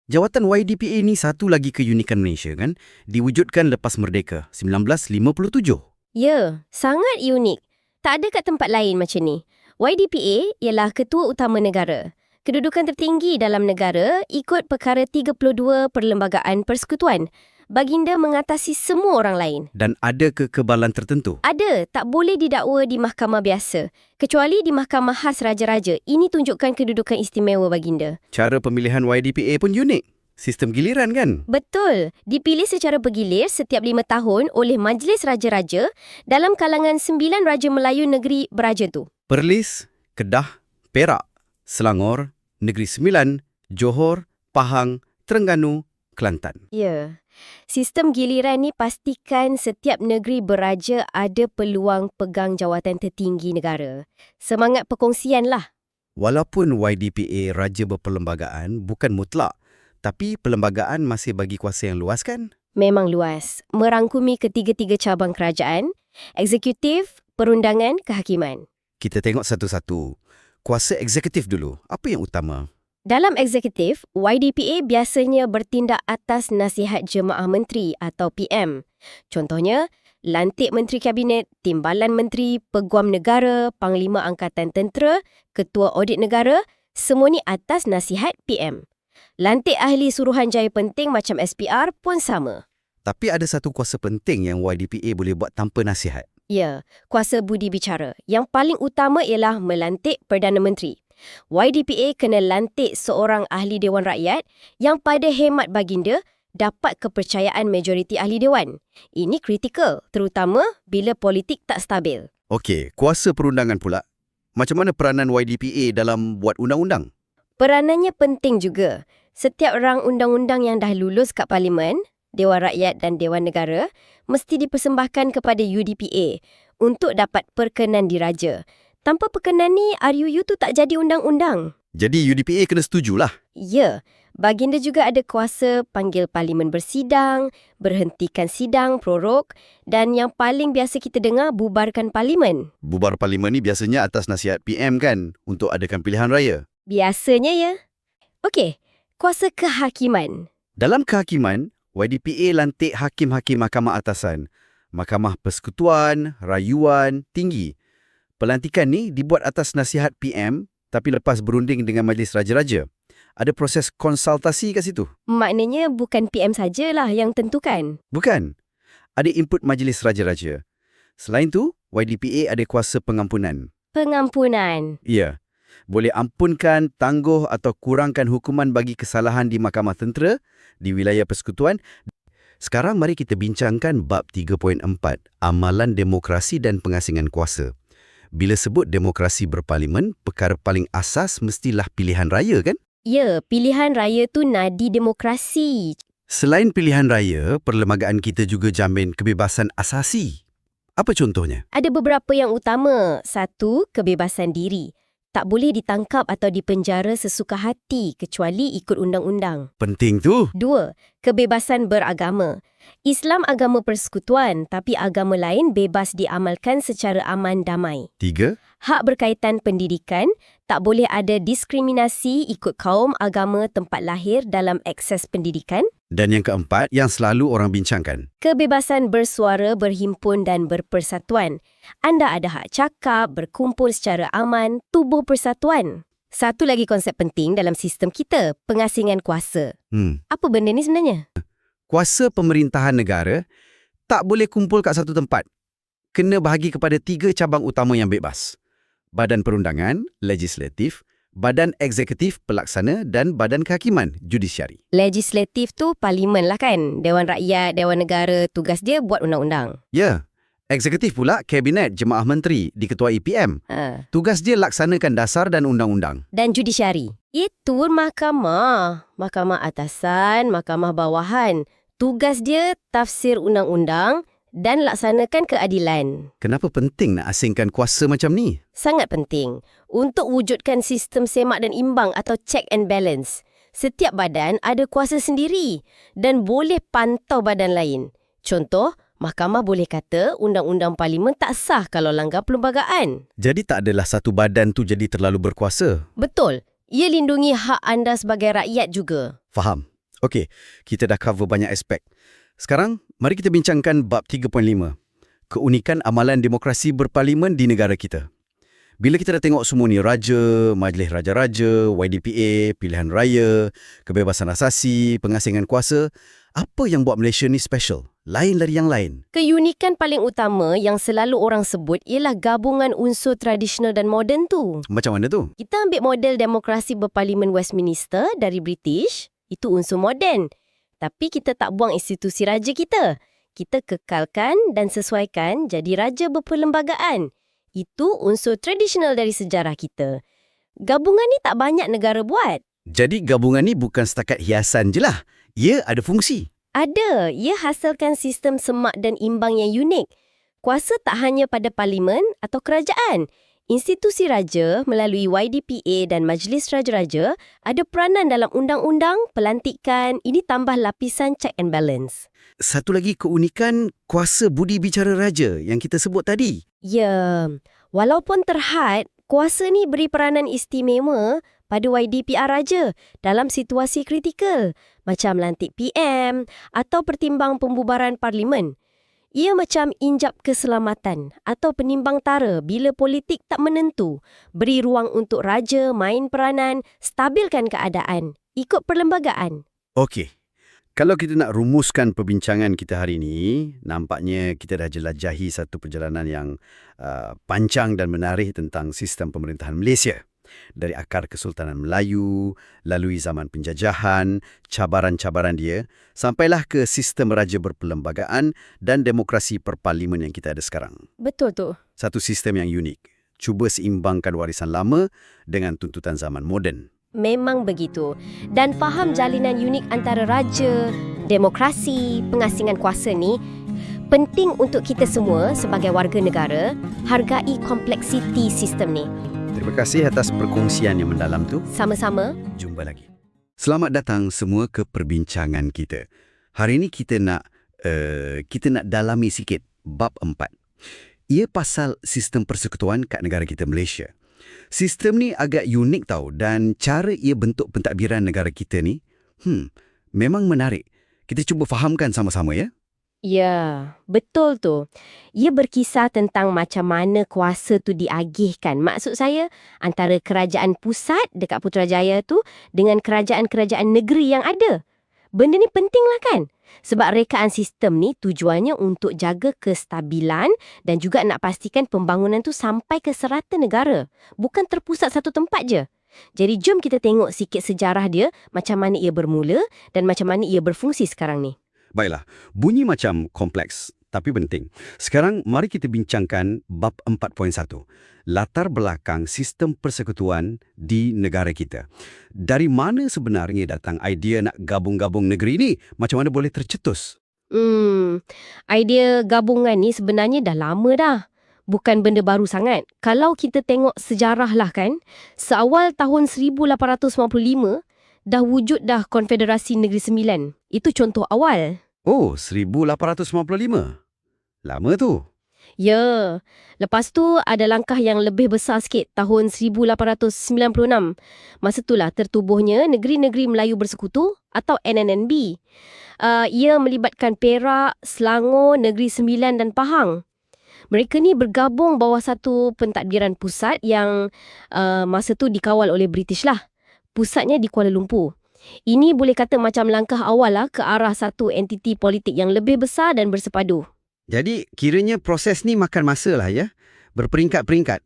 Jawatan YDPA ni satu lagi keunikan Malaysia kan? Diwujudkan lepas merdeka, 1957. Ya, sangat unik. Tak ada kat tempat lain macam ni. YDPA ialah Ketua Utama Negara. Kedudukan tertinggi dalam negara ikut Perkara 32 Perlembagaan Persekutuan. Baginda mengatasi semua orang lain. Dan ada kekebalan tertentu. Ada, tak boleh didakwa di mahkamah biasa. Kecuali di Mahkamah Khas Raja-Raja. Ini tunjukkan kedudukan istimewa baginda. Cara pemilihan YDPA pun unik. Sistem giliran kan? Betul. Dipilih secara bergilir setiap 5 tahun oleh Majlis Raja-Raja dalam kalangan 9 Raja Melayu negeri beraja tu. Perlis, Kedah, Perak, Selangor, Negeri Sembilan, Johor, Pahang, Terengganu, Kelantan. Ya. Sistem giliran ni pastikan setiap negeri beraja ada peluang pegang jawatan tertinggi negara. Semangat perkongsian lah. Walaupun YDPA Raja Berperlembagaan bukan mutlak, tapi perlembagaan masih bagi kuasa yang luas kan? Memang luas. Merangkumi ketiga-tiga cabang kerajaan, eksekutif, perundangan, kehakiman. Kita tengok satu-satu. Kuasa eksekutif dulu. Apa yang utama? Dalam eksekutif, YDPA biasanya bertindak atas nasihat Jemaah Menteri atau PM. Contohnya, lantik Menteri Kabinet, Timbalan Menteri, Peguam Negara, Panglima Angkatan Tentera, Ketua Audit Negara, semua ni atas nasihat PM. Lantik ahli suruhanjaya penting macam SPR pun sama. Tapi ada satu kuasa penting yang YDPA boleh buat tanpa nasihat. Ya, kuasa budi bicara. Yang paling utama ialah melantik Perdana Menteri. YDPA kena lantik seorang ahli Dewan Rakyat yang pada hemat baginda dapat kepercayaan majoriti ahli Dewan. Ini kritikal, terutama bila politik tak stabil. Okey, kuasa perundangan pula. Macam mana peranan YDPA dalam buat undang-undang? Peranannya penting juga. Setiap rang undang-undang yang dah lulus kat Parlimen, Dewan Rakyat dan Dewan Negara mesti dipersembahkan kepada UDPA untuk dapat perkenan diraja. Tanpa perkenan ni, RUU tu tak jadi undang-undang. Jadi UDPA kena setujulah. Ya, baginda juga ada kuasa panggil Parlimen bersidang, berhentikan sidang, prorog dan yang paling biasa kita dengar, bubarkan Parlimen. Bubar Parlimen ni biasanya atas nasihat PM kan untuk adakan pilihan raya. Biasanya ya. Okey, kuasa kehakiman. Dalam kehakiman, YDPA lantik hakim-hakim Mahkamah Atasan, Mahkamah Persekutuan, Rayuan, Tinggi. Pelantikan ni dibuat atas nasihat PM tapi lepas berunding dengan Majlis Raja-Raja. Ada proses konsultasi kat situ. Maknanya bukan PM sajalah yang tentukan. Bukan. Ada input Majlis Raja-Raja. Selain tu, YDPA ada kuasa pengampunan. Pengampunan. Ya. Boleh ampunkan, tangguh atau kurangkan hukuman bagi kesalahan di Mahkamah Tentera, di wilayah persekutuan. Sekarang mari kita bincangkan bab 3.4, Amalan Demokrasi dan Pengasingan Kuasa. Bila sebut demokrasi berparlimen, perkara paling asas mestilah pilihan raya kan? Ya, pilihan raya tu nadi demokrasi. Selain pilihan raya, perlembagaan kita juga jamin kebebasan asasi. Apa contohnya? Ada beberapa yang utama. Satu, kebebasan diri. Tak boleh ditangkap atau dipenjara sesuka hati kecuali ikut undang-undang. Penting tu. Dua, kebebasan beragama. Islam agama persekutuan, tapi agama lain bebas diamalkan secara aman damai. 3. Hak berkaitan pendidikan, tak boleh ada diskriminasi ikut kaum, agama, tempat lahir dalam akses pendidikan. Dan yang keempat, yang selalu orang bincangkan. Kebebasan bersuara, berhimpun dan berpersatuan. Anda ada hak cakap, berkumpul secara aman, tubuh persatuan. Satu lagi konsep penting dalam sistem kita, pengasingan kuasa. Apa benda ni sebenarnya? Kuasa pemerintahan negara tak boleh kumpul kat satu tempat. Kena bahagi kepada 3 cabang utama yang bebas. Badan Perundangan, Legislatif, Badan Eksekutif Pelaksana dan Badan Kehakiman, Judisiari. Legislatif tu parlimen lah kan? Dewan Rakyat, Dewan Negara, tugas dia buat undang-undang. Ya, Eksekutif pula Kabinet Jemaah Menteri diketuai PM. Tugas dia laksanakan dasar dan undang-undang. Dan judisiari. Itu mahkamah. Mahkamah atasan, mahkamah bawahan. Tugas dia tafsir undang-undang dan laksanakan keadilan. Kenapa penting nak asingkan kuasa macam ni? Sangat penting. Untuk wujudkan sistem semak dan imbang atau check and balance. Setiap badan ada kuasa sendiri dan boleh pantau badan lain. Contoh, mahkamah boleh kata undang-undang parlimen tak sah kalau langgar perlembagaan. Jadi tak adalah satu badan tu jadi terlalu berkuasa. Betul. Ia lindungi hak anda sebagai rakyat juga. Faham. Okey, kita dah cover banyak aspek. Sekarang, mari kita bincangkan bab 3.5. Keunikan amalan demokrasi berparlimen di negara kita. Bila kita dah tengok semua ni, Raja, Majlis Raja-Raja, YDPA, pilihan raya, kebebasan asasi, pengasingan kuasa, apa yang buat Malaysia ni special? Lain dari yang lain. Keunikan paling utama yang selalu orang sebut ialah gabungan unsur tradisional dan moden tu. Macam mana tu? Kita ambil model demokrasi berparlimen Westminster dari British, itu unsur moden. Tapi kita tak buang institusi raja kita. Kita kekalkan dan sesuaikan jadi raja berperlembagaan. Itu unsur tradisional dari sejarah kita. Gabungan ni tak banyak negara buat. Jadi gabungan ni bukan setakat hiasan je lah. Ia ada fungsi. Ada. Ia hasilkan sistem semak dan imbang yang unik. Kuasa tak hanya pada parlimen atau kerajaan. Institusi raja melalui YDPA dan Majlis Raja-Raja ada peranan dalam undang-undang, pelantikan. Ini tambah lapisan check and balance. Satu lagi keunikan kuasa budi bicara raja yang kita sebut tadi. Ya, walaupun terhad, kuasa ni beri peranan istimewa pada YDPR Raja dalam situasi kritikal, macam lantik PM atau pertimbang pembubaran parlimen. Ia macam injap keselamatan atau penimbang tara bila politik tak menentu. Beri ruang untuk raja main peranan, stabilkan keadaan, ikut perlembagaan. Okey. Kalau kita nak rumuskan perbincangan kita hari ini, nampaknya kita dah jelajahi satu perjalanan yang panjang dan menarik tentang sistem pemerintahan Malaysia. Dari akar Kesultanan Melayu, lalui zaman penjajahan, cabaran-cabaran dia, sampailah ke sistem raja berperlembagaan dan demokrasi perparlimen yang kita ada sekarang. Betul tu. Satu sistem yang unik. Cuba seimbangkan warisan lama dengan tuntutan zaman moden. Memang begitu. Dan faham jalinan unik antara raja, demokrasi, pengasingan kuasa ni penting untuk kita semua sebagai warga negara hargai kompleksiti sistem ni. Terima kasih atas perkongsian yang mendalam tu. Sama-sama. Jumpa lagi. Selamat datang semua ke perbincangan kita. Hari ini kita nak dalami sikit bab 4. Ia pasal sistem persekutuan kat negara kita Malaysia. Sistem ni agak unik tau dan cara ia bentuk pentadbiran negara kita ni memang menarik. Kita cuba fahamkan sama-sama ya. Ya, betul tu. Ia berkisah tentang macam mana kuasa tu diagihkan. Maksud saya, antara kerajaan pusat dekat Putrajaya tu dengan kerajaan-kerajaan negeri yang ada. Benda ni penting lah kan? Sebab rekaan sistem ni tujuannya untuk jaga kestabilan dan juga nak pastikan pembangunan tu sampai ke serata negara. Bukan terpusat satu tempat je. Jadi jom kita tengok sikit sejarah dia, macam mana ia bermula dan macam mana ia berfungsi sekarang ni. Baiklah, bunyi macam kompleks tapi penting. Sekarang mari kita bincangkan bab 4.1. Latar belakang sistem persekutuan di negara kita. Dari mana sebenarnya datang idea nak gabung-gabung negeri ni? Macam mana boleh tercetus? Idea gabungan ni sebenarnya dah lama dah. Bukan benda baru sangat. Kalau kita tengok sejarah lah kan, seawal tahun 1855, dah wujud dah Konfederasi Negeri Sembilan. Itu contoh awal. Oh, 1855. Lama tu. Ya. Lepas tu ada langkah yang lebih besar sikit, tahun 1896. Masa itulah tertubuhnya Negeri-Negeri Melayu Bersekutu atau NNNB. Ia melibatkan Perak, Selangor, Negeri Sembilan dan Pahang. Mereka ni bergabung bawah satu pentadbiran pusat yang masa tu dikawal oleh British lah. Pusatnya di Kuala Lumpur. Ini boleh kata macam langkah awal lah ke arah satu entiti politik yang lebih besar dan bersepadu. Jadi kiranya proses ni makan masa lah ya. Berperingkat-peringkat.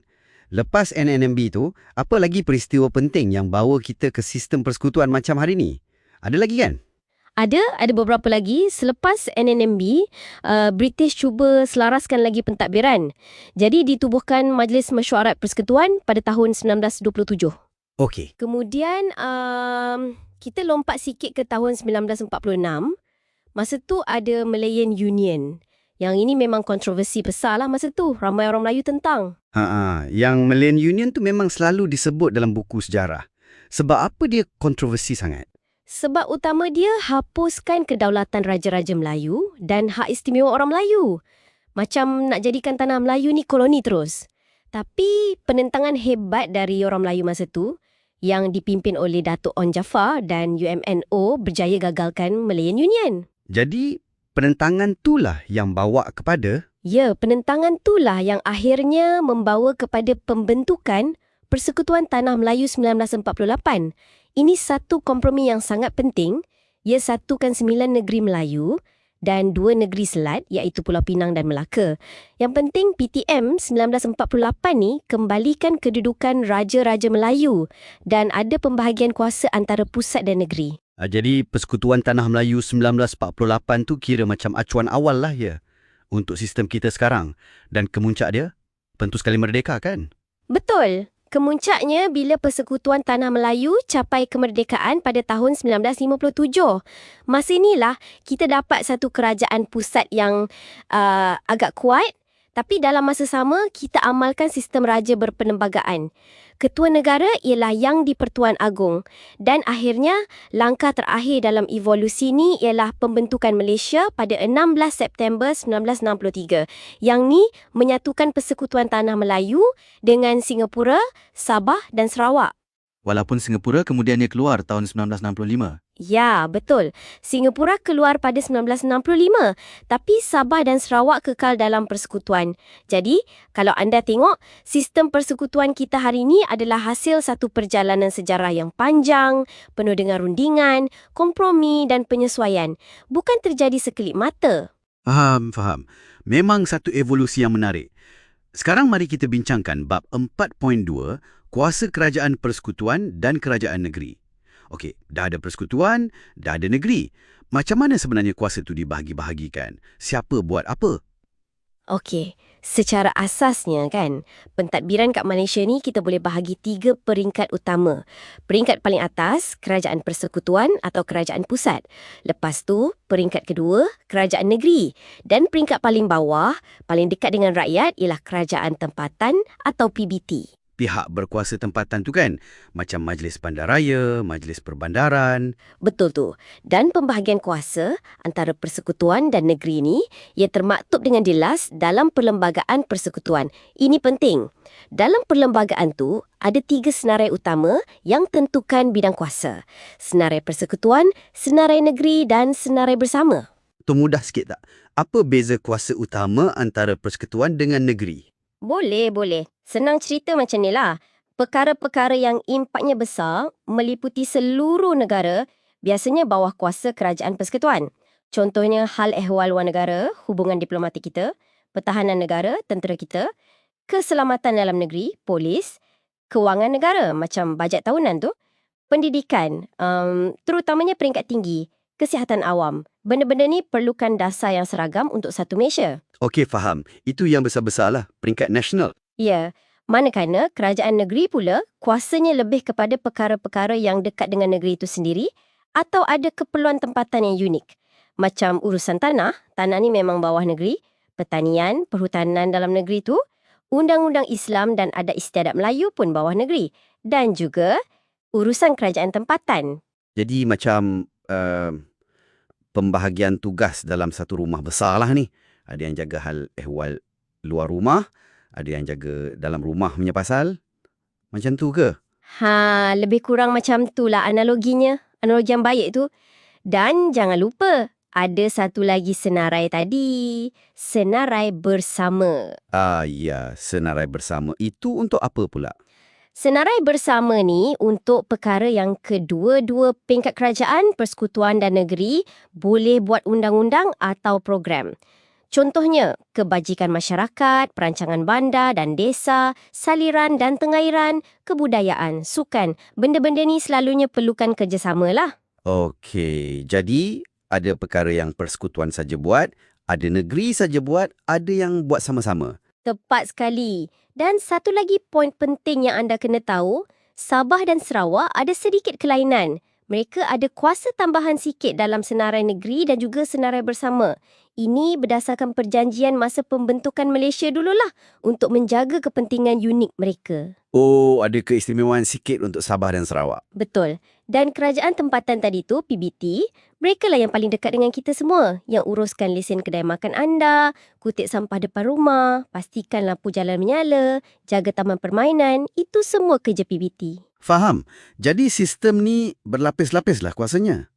Lepas NNMB tu, apa lagi peristiwa penting yang bawa kita ke sistem persekutuan macam hari ni? Ada lagi kan? Ada beberapa lagi. Selepas NNMB, British cuba selaraskan lagi pentadbiran. Jadi ditubuhkan Majlis Mesyuarat Persekutuan pada tahun 1927. Okey. Kemudian kita lompat sikit ke tahun 1946. Masa tu ada Malayan Union. Yang ini memang kontroversi besar lah masa tu. Ramai orang Melayu tentang. Yang Malayan Union tu memang selalu disebut dalam buku sejarah. Sebab apa dia kontroversi sangat? Sebab utama dia hapuskan kedaulatan Raja-Raja Melayu dan hak istimewa orang Melayu. Macam nak jadikan tanah Melayu ni koloni terus. Tapi penentangan hebat dari orang Melayu masa tu yang dipimpin oleh Datuk On Jaafar dan UMNO berjaya gagalkan Malayan Union. Jadi penentangan itulah yang bawa kepada... Ya, penentangan itulah yang akhirnya membawa kepada pembentukan Persekutuan Tanah Melayu 1948. Ini satu kompromi yang sangat penting. Ia satukan 9 negeri Melayu dan 2 negeri Selat iaitu Pulau Pinang dan Melaka. Yang penting PTM 1948 ni kembalikan kedudukan Raja-Raja Melayu dan ada pembahagian kuasa antara pusat dan negeri. Jadi Persekutuan Tanah Melayu 1948 tu kira macam acuan awal lah ya untuk sistem kita sekarang. Dan kemuncak dia, tentu sekali merdeka kan? Betul. Kemuncaknya bila Persekutuan Tanah Melayu capai kemerdekaan pada tahun 1957. Masa inilah kita dapat satu kerajaan pusat yang agak kuat, tapi dalam masa sama kita amalkan sistem raja berperlembagaan. Ketua negara ialah Yang di-Pertuan Agong dan akhirnya langkah terakhir dalam evolusi ni ialah pembentukan Malaysia pada 16 September 1963. Yang ni menyatukan Persekutuan Tanah Melayu dengan Singapura, Sabah dan Sarawak. Walaupun Singapura kemudiannya keluar tahun 1965. Ya, betul. Singapura keluar pada 1965, tapi Sabah dan Sarawak kekal dalam persekutuan. Jadi, kalau anda tengok, sistem persekutuan kita hari ini adalah hasil satu perjalanan sejarah yang panjang, penuh dengan rundingan, kompromi dan penyesuaian. Bukan terjadi sekelip mata. Faham. Memang satu evolusi yang menarik. Sekarang mari kita bincangkan bab 4.2, kuasa kerajaan persekutuan dan kerajaan negeri. Okey, dah ada persekutuan, dah ada negeri. Macam mana sebenarnya kuasa tu dibahagi-bahagikan? Siapa buat apa? Okey, secara asasnya kan, pentadbiran kat Malaysia ni kita boleh bahagi 3 peringkat utama. Peringkat paling atas, kerajaan persekutuan atau kerajaan pusat. Lepas tu, peringkat kedua, kerajaan negeri. Dan peringkat paling bawah, paling dekat dengan rakyat ialah kerajaan tempatan atau PBT. Pihak berkuasa tempatan tu kan, macam Majlis Bandaraya, Majlis Perbandaran. Betul tu. Dan pembahagian kuasa antara persekutuan dan negeri ni, ia termaktub dengan jelas dalam Perlembagaan Persekutuan. Ini penting. Dalam perlembagaan tu, ada 3 senarai utama yang tentukan bidang kuasa. Senarai persekutuan, senarai negeri dan senarai bersama. Tu mudah sikit tak? Apa beza kuasa utama antara persekutuan dengan negeri? Boleh. Senang cerita macam ni lah. Perkara-perkara yang impaknya besar meliputi seluruh negara biasanya bawah kuasa kerajaan persekutuan. Contohnya hal ehwal luar negara, hubungan diplomatik kita, pertahanan negara, tentera kita, keselamatan dalam negeri, polis, kewangan negara macam bajet tahunan tu, pendidikan, terutamanya peringkat tinggi, kesihatan awam. Benda-benda ni perlukan dasar yang seragam untuk satu Malaysia. Okey, faham. Itu yang besar-besar lah, peringkat nasional. Ya, manakala kerajaan negeri pula kuasanya lebih kepada perkara-perkara yang dekat dengan negeri itu sendiri atau ada keperluan tempatan yang unik. Macam urusan tanah ni memang bawah negeri, pertanian, perhutanan dalam negeri tu, undang-undang Islam dan adat istiadat Melayu pun bawah negeri. Dan juga urusan kerajaan tempatan. Jadi macam pembahagian tugas dalam satu rumah besar lah ni. Ada yang jaga hal ehwal luar rumah, ada yang jaga dalam rumah punya pasal. Macam tu ke? Lebih kurang macam tu lah analoginya. Analogi yang baik tu. Dan jangan lupa, Ada satu lagi senarai tadi, senarai bersama. Ya, senarai bersama. Itu untuk apa pula? Senarai bersama ni untuk perkara yang kedua-dua peringkat kerajaan, persekutuan dan negeri boleh buat undang-undang atau program. Contohnya, kebajikan masyarakat, perancangan bandar dan desa, saliran dan tengairan, kebudayaan, sukan. Benda-benda ni selalunya perlukan kerjasama lah. Okey, jadi ada perkara yang persekutuan saja buat, ada negeri saja buat, ada yang buat sama-sama. Tepat sekali. Dan satu lagi poin penting yang anda kena tahu, Sabah dan Sarawak ada sedikit kelainan. Mereka ada kuasa tambahan sikit dalam senarai negeri dan juga senarai bersama. Ini berdasarkan perjanjian masa pembentukan Malaysia dululah untuk menjaga kepentingan unik mereka. Oh, ada keistimewaan sikit untuk Sabah dan Sarawak. Betul. Dan kerajaan tempatan tadi tu, PBT, mereka lah yang paling dekat dengan kita semua. Yang uruskan lesen kedai makan anda, kutip sampah depan rumah, pastikan lampu jalan menyala, jaga taman permainan. Itu semua kerja PBT. Faham. Jadi sistem ni berlapis-lapis lah kuasanya.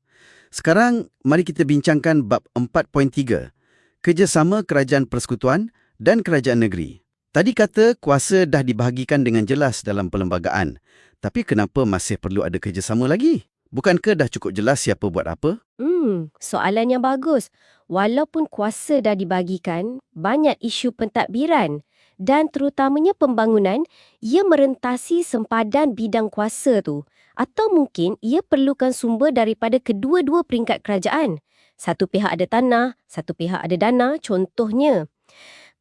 Sekarang, mari kita bincangkan bab 4.3. Kerjasama Kerajaan Persekutuan dan Kerajaan Negeri. Tadi kata kuasa dah dibahagikan dengan jelas dalam perlembagaan. Tapi kenapa masih perlu ada kerjasama lagi? Bukankah dah cukup jelas siapa buat apa? Soalan yang bagus. Walaupun kuasa dah dibagikan, banyak isu pentadbiran dan terutamanya pembangunan, ia merentasi sempadan bidang kuasa tu. Atau mungkin ia perlukan sumber daripada kedua-dua peringkat kerajaan. Satu pihak ada tanah, satu pihak ada dana, contohnya.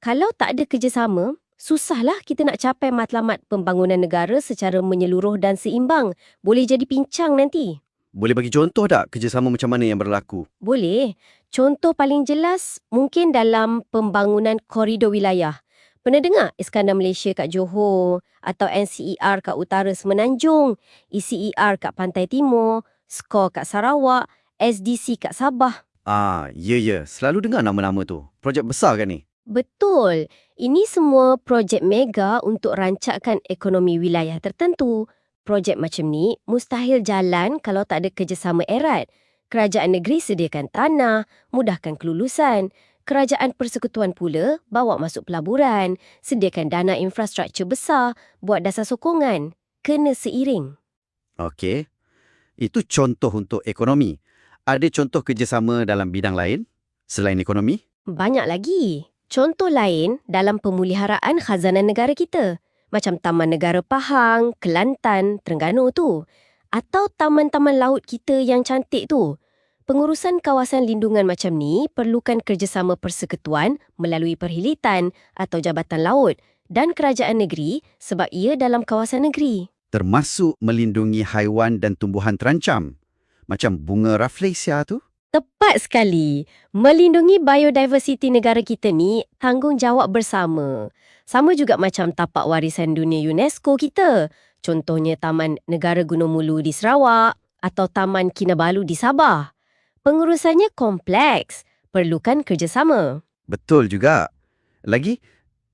Kalau tak ada kerjasama, susahlah kita nak capai matlamat pembangunan negara secara menyeluruh dan seimbang. Boleh jadi pincang nanti. Boleh bagi contoh tak kerjasama macam mana yang berlaku? Boleh. Contoh paling jelas mungkin dalam pembangunan koridor wilayah. Pernah dengar Iskandar Malaysia kat Johor atau NCER kat Utara Semenanjung, ECER kat Pantai Timur, SCORE kat Sarawak, SDC kat Sabah. Ya. Selalu dengar nama-nama tu. Projek besar kan ni? Betul. Ini semua projek mega untuk rancakkan ekonomi wilayah tertentu. Projek macam ni mustahil jalan kalau tak ada kerjasama erat. Kerajaan negeri sediakan tanah, mudahkan kelulusan. Kerajaan persekutuan pula bawa masuk pelaburan, sediakan dana infrastruktur besar, buat dasar sokongan. Kena seiring. Okey. Itu contoh untuk ekonomi. Ada contoh kerjasama dalam bidang lain selain ekonomi? Banyak lagi. Contoh lain dalam pemeliharaan khazanah negara kita. Macam Taman Negara Pahang, Kelantan, Terengganu tu. Atau taman-taman laut kita yang cantik tu. Pengurusan kawasan lindungan macam ni perlukan kerjasama persekutuan melalui perhilitan atau jabatan laut dan kerajaan negeri sebab ia dalam kawasan negeri. Termasuk melindungi haiwan dan tumbuhan terancam. Macam bunga Rafflesia tu? Tepat sekali. Melindungi biodiversiti negara kita ni tanggungjawab bersama. Sama juga macam tapak warisan dunia UNESCO kita. Contohnya Taman Negara Gunung Mulu di Sarawak atau Taman Kinabalu di Sabah. Pengurusannya kompleks, perlukan kerjasama. Betul juga. Lagi,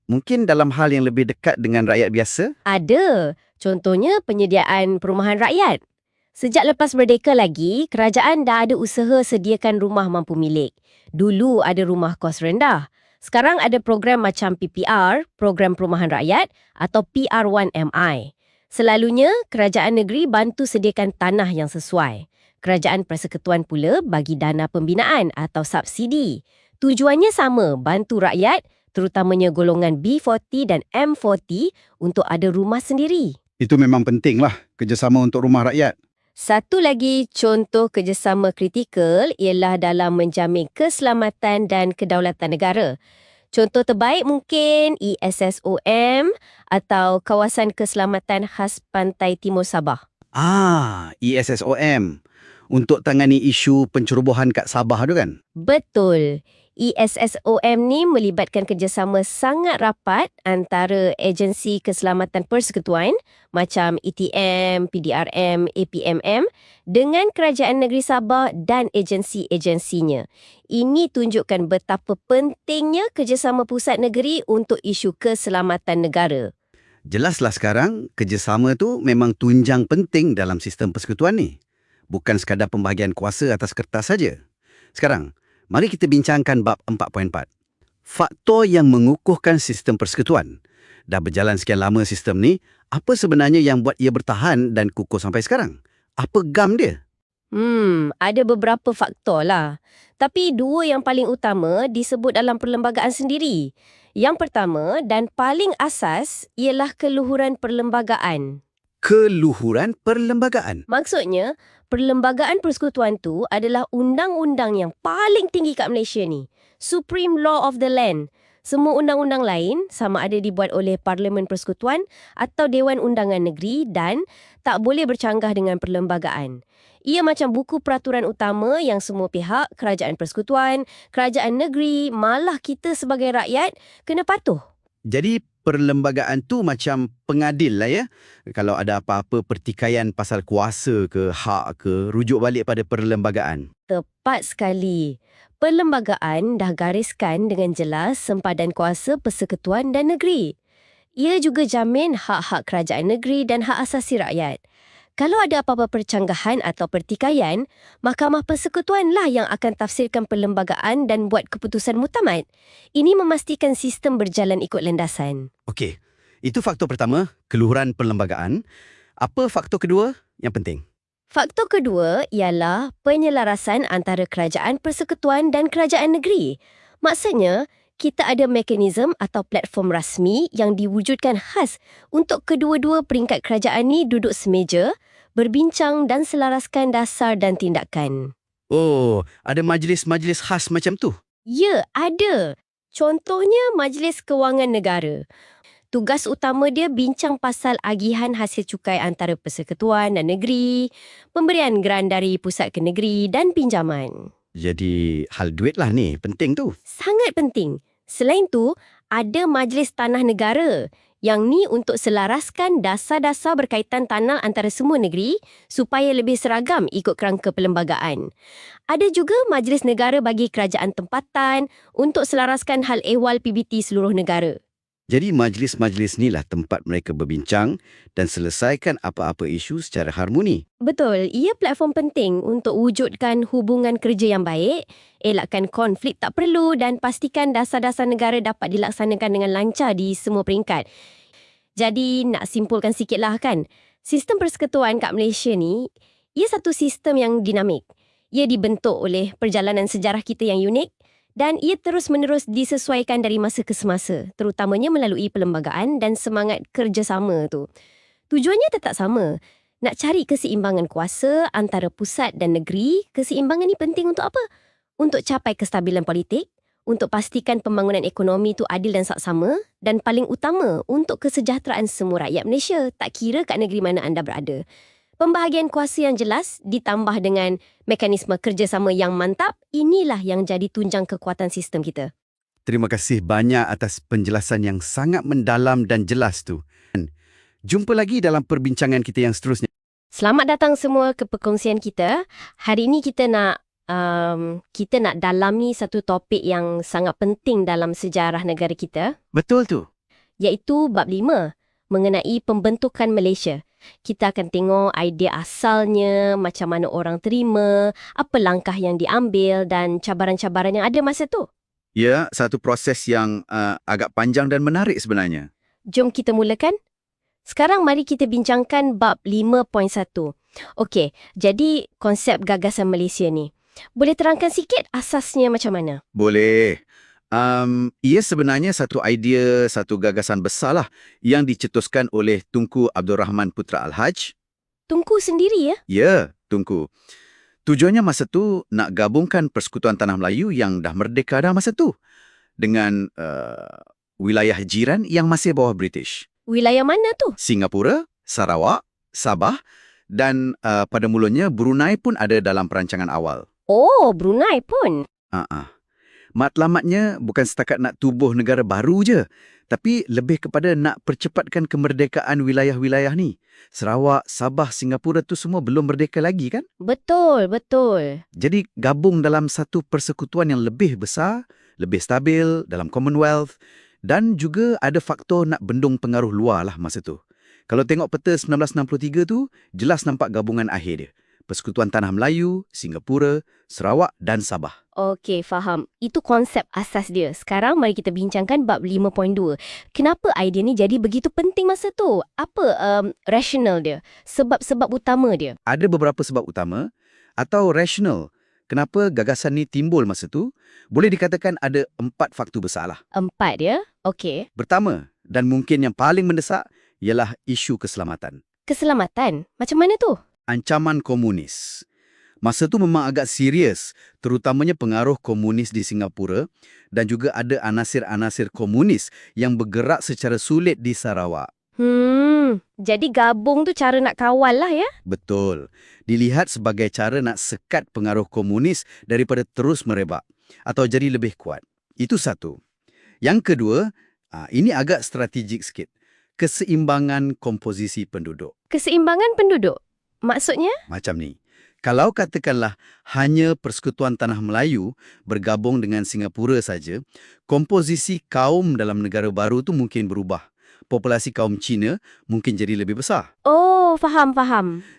mungkin dalam hal yang lebih dekat dengan rakyat biasa? Ada. Contohnya penyediaan perumahan rakyat. Sejak lepas merdeka lagi, kerajaan dah ada usaha sediakan rumah mampu milik. Dulu ada rumah kos rendah. Sekarang ada program macam PPR, Program Perumahan Rakyat atau PR1MI. Selalunya, kerajaan negeri bantu sediakan tanah yang sesuai. Kerajaan persekutuan pula bagi dana pembinaan atau subsidi. Tujuannya sama, bantu rakyat, terutamanya golongan B40 dan M40 untuk ada rumah sendiri. Itu memang pentinglah kerjasama untuk rumah rakyat. Satu lagi contoh kerjasama kritikal ialah dalam menjamin keselamatan dan kedaulatan negara. Contoh terbaik mungkin ESSOM atau Kawasan Keselamatan Khas Pantai Timur Sabah. ESSOM. Untuk tangani isu pencerobohan kat Sabah tu kan? Betul. ESSOM ni melibatkan kerjasama sangat rapat antara agensi keselamatan persekutuan macam ETM, PDRM, APMM dengan Kerajaan Negeri Sabah dan agensi-agensinya. Ini tunjukkan betapa pentingnya kerjasama pusat negeri untuk isu keselamatan negara. Jelaslah sekarang, kerjasama tu memang tunjang penting dalam sistem persekutuan ni. Bukan sekadar pembahagian kuasa atas kertas saja. Sekarang, Mari kita bincangkan bab 4.4. Faktor yang mengukuhkan sistem persekutuan. Dah berjalan sekian lama sistem ni, apa sebenarnya yang buat ia bertahan dan kukuh sampai sekarang? Apa gam dia? Ada beberapa faktor lah. Tapi dua yang paling utama disebut dalam perlembagaan sendiri. Yang pertama dan paling asas ialah keluhuran perlembagaan. Keluhuran perlembagaan. Maksudnya, perlembagaan persekutuan tu adalah undang-undang yang paling tinggi kat Malaysia ni. Supreme Law of the Land. Semua undang-undang lain sama ada dibuat oleh Parlimen Persekutuan atau Dewan Undangan Negeri dan tak boleh bercanggah dengan perlembagaan. Ia macam buku peraturan utama yang semua pihak, kerajaan persekutuan, kerajaan negeri, malah kita sebagai rakyat kena patuh. Jadi perlembagaan tu macam pengadil lah ya. Kalau ada apa-apa pertikaian pasal kuasa ke hak ke, rujuk balik pada perlembagaan. Tepat sekali. Perlembagaan dah gariskan dengan jelas sempadan kuasa persekutuan dan negeri. Ia juga jamin hak-hak kerajaan negeri dan hak asasi rakyat. Kalau ada apa-apa percanggahan atau pertikaian, Mahkamah Persekutuanlah yang akan tafsirkan perlembagaan dan buat keputusan muktamad. Ini memastikan sistem berjalan ikut landasan. Okey, itu faktor pertama, keluhuran perlembagaan. Apa faktor kedua yang penting? Faktor kedua ialah penyelarasan antara kerajaan persekutuan dan kerajaan negeri. Maksudnya, kita ada mekanisme atau platform rasmi yang diwujudkan khas untuk kedua-dua peringkat kerajaan ni duduk semeja, berbincang dan selaraskan dasar dan tindakan. Oh, ada majlis-majlis khas macam tu? Ya, ada. Contohnya Majlis Kewangan Negara. Tugas utama dia bincang pasal agihan hasil cukai antara persekutuan dan negeri, pemberian geran dari pusat ke negeri dan pinjaman. Jadi hal duit lah ni, penting tu. Sangat penting. Selain tu, ada Majlis Tanah Negara yang ni untuk selaraskan dasar-dasar berkaitan tanah antara semua negeri supaya lebih seragam ikut kerangka perlembagaan. Ada juga Majlis Negara bagi kerajaan tempatan untuk selaraskan hal ehwal PBT seluruh negara. Jadi majlis-majlis ni lah tempat mereka berbincang dan selesaikan apa-apa isu secara harmoni. Betul, ia platform penting untuk wujudkan hubungan kerja yang baik, elakkan konflik tak perlu dan pastikan dasar-dasar negara dapat dilaksanakan dengan lancar di semua peringkat. Jadi nak simpulkan sikit lah kan, sistem persekutuan kat Malaysia ni, ia satu sistem yang dinamik. Ia dibentuk oleh perjalanan sejarah kita yang unik dan ia terus-menerus disesuaikan dari masa ke semasa, terutamanya melalui perlembagaan dan semangat kerjasama tu. Tujuannya tetap sama, nak cari keseimbangan kuasa antara pusat dan negeri. Keseimbangan ni penting untuk apa? Untuk capai kestabilan politik, untuk pastikan pembangunan ekonomi tu adil dan saksama, dan paling utama, untuk kesejahteraan semua rakyat Malaysia, tak kira kat negeri mana anda berada. Pembahagian kuasa yang jelas ditambah dengan mekanisme kerjasama yang mantap, inilah yang jadi tunjang kekuatan sistem kita. Terima kasih banyak atas penjelasan yang sangat mendalam dan jelas tu. Jumpa lagi dalam perbincangan kita yang seterusnya. Selamat datang semua ke perkongsian kita. Hari ini kita nak dalami satu topik yang sangat penting dalam sejarah negara kita, Betul tu. iaitu bab 5 mengenai pembentukan Malaysia. Kita akan tengok idea asalnya, macam mana orang terima, apa langkah yang diambil dan cabaran-cabaran yang ada masa tu. Ya, satu proses yang agak panjang dan menarik sebenarnya. Jom kita mulakan. Sekarang mari kita bincangkan bab 5.1. Okey, jadi konsep gagasan Malaysia ni. Boleh terangkan sikit asasnya macam mana? Boleh. Ia sebenarnya satu idea, satu gagasan besar lah yang dicetuskan oleh Tunku Abdul Rahman Putra Al-Haj. Tunku sendiri ya? Ya, Tunku. Tujuannya masa tu nak gabungkan Persekutuan Tanah Melayu yang dah merdeka dah masa tu dengan wilayah jiran yang masih bawah British. Wilayah mana tu? Singapura, Sarawak, Sabah dan pada mulanya Brunei pun ada dalam perancangan awal. Oh, Brunei pun. Matlamatnya bukan setakat nak tubuh negara baru je, tapi lebih kepada nak percepatkan kemerdekaan wilayah-wilayah ni. Sarawak, Sabah, Singapura tu semua belum merdeka lagi kan? Betul, betul. Jadi gabung dalam satu persekutuan yang lebih besar, lebih stabil dalam Commonwealth dan juga ada faktor nak bendung pengaruh luar lah masa tu. Kalau tengok peta 1963 tu, jelas nampak gabungan akhir dia. Persekutuan Tanah Melayu, Singapura, Sarawak dan Sabah. Okey, faham. Itu konsep asas dia. Sekarang mari kita bincangkan bab 5.2. Kenapa idea ni jadi begitu penting masa tu? Apa rasional dia? Sebab-sebab utama dia? Ada beberapa sebab utama atau rasional kenapa gagasan ni timbul masa tu. Boleh dikatakan ada 4 faktor besar lah. 4 ya? Okey. Pertama, dan mungkin yang paling mendesak, ialah isu keselamatan. Keselamatan? Macam mana tu? Ancaman komunis. Masa tu memang agak serius, terutamanya pengaruh komunis di Singapura dan juga ada anasir-anasir komunis yang bergerak secara sulit di Sarawak. Jadi gabung tu cara nak kawal lah ya? Betul. Dilihat sebagai cara nak sekat pengaruh komunis daripada terus merebak atau jadi lebih kuat. Itu satu. Yang kedua, ini agak strategik sikit. Keseimbangan komposisi penduduk. Keseimbangan penduduk? Maksudnya? Macam ni. Kalau katakanlah hanya Persekutuan Tanah Melayu bergabung dengan Singapura saja, komposisi kaum dalam negara baru tu mungkin berubah. Populasi kaum Cina mungkin jadi lebih besar. Oh, faham.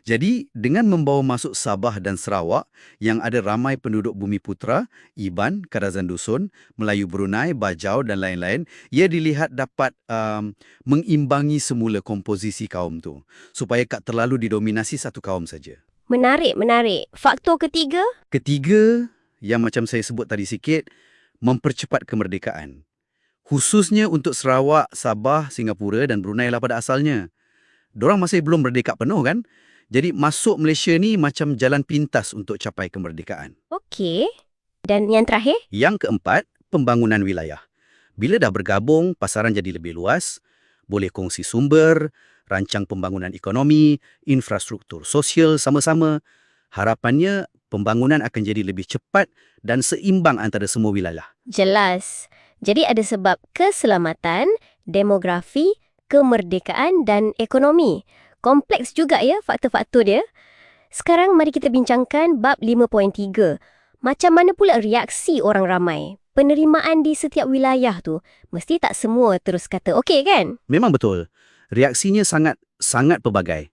Jadi, dengan membawa masuk Sabah dan Sarawak yang ada ramai penduduk Bumiputera, Iban, Kadazan Dusun, Melayu Brunei, Bajau dan lain-lain, ia dilihat dapat mengimbangi semula komposisi kaum tu supaya tak terlalu didominasi satu kaum saja. Menarik. Faktor ketiga? Ketiga, yang macam saya sebut tadi sikit, mempercepat kemerdekaan. Khususnya untuk Sarawak, Sabah, Singapura dan Brunei lah pada asalnya. Dorang masih belum merdeka penuh kan? Jadi masuk Malaysia ni macam jalan pintas untuk capai kemerdekaan. Okey. Dan yang terakhir? Yang keempat, pembangunan wilayah. Bila dah bergabung, pasaran jadi lebih luas, boleh kongsi sumber, rancang pembangunan ekonomi, infrastruktur sosial sama-sama. Harapannya, pembangunan akan jadi lebih cepat dan seimbang antara semua wilayah. Jelas. Jadi ada sebab keselamatan, demografi, kemerdekaan dan ekonomi. Kompleks juga ya faktor-faktor dia. Sekarang mari kita bincangkan bab 5.3. Macam mana pula reaksi orang ramai? Penerimaan di setiap wilayah tu, mesti tak semua terus kata okey kan? Memang betul. Reaksinya sangat pelbagai.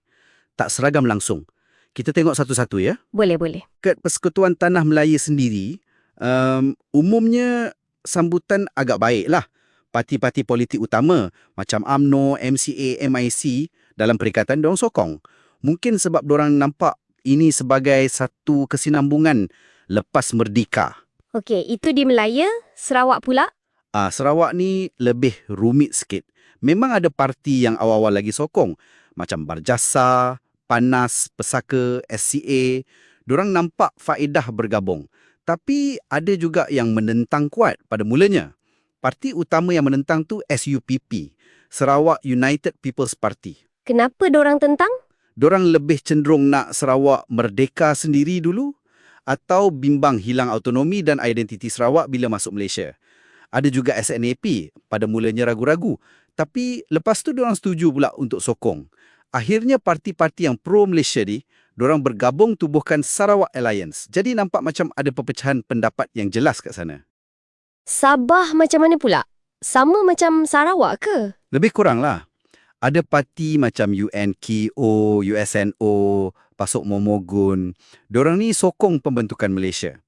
Tak seragam langsung. Kita tengok satu-satu ya. Boleh. Kat Persekutuan Tanah Melayu sendiri, umumnya sambutan agak baik lah. Parti-parti politik utama macam UMNO, MCA, MIC dalam perikatan diorang sokong. Mungkin sebab diorang nampak ini sebagai satu kesinambungan lepas merdeka. Okey, itu di Melaya, Sarawak pula? Sarawak ni lebih rumit sikit. Memang ada parti yang awal-awal lagi sokong. Macam Barjasa, Panas, Pesaka, SCA. Diorang nampak faedah bergabung. Tapi ada juga yang menentang kuat pada mulanya. Parti utama yang menentang tu SUPP, Sarawak United People's Party. Kenapa dorang tentang? Dorang lebih cenderung nak Sarawak merdeka sendiri dulu atau bimbang hilang autonomi dan identiti Sarawak bila masuk Malaysia. Ada juga SNAP, pada mulanya ragu-ragu. Tapi lepas tu diorang setuju pula untuk sokong. Akhirnya parti-parti yang pro-Malaysia ni, diorang bergabung tubuhkan Sarawak Alliance. Jadi nampak macam ada perpecahan pendapat yang jelas kat sana. Sabah macam mana pula? Sama macam Sarawak ke? Lebih kurang lah. Ada parti macam UNKO, USNO, Pasok Momogun. Diorang ni sokong pembentukan Malaysia.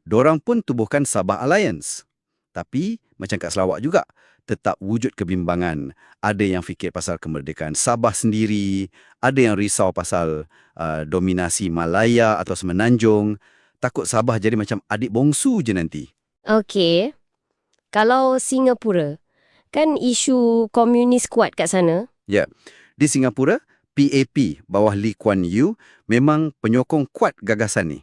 Diorang pun tubuhkan Sabah Alliance. Tapi macam kat Sarawak juga, tetap wujud kebimbangan. Ada yang fikir pasal kemerdekaan Sabah sendiri, ada yang risau pasal dominasi Malaya atau Semenanjung. Takut Sabah jadi macam adik bongsu je nanti. Okey. Kalau Singapura, kan isu komunis kuat kat sana? Ya, di Singapura, PAP bawah Lee Kuan Yew memang penyokong kuat gagasan ni.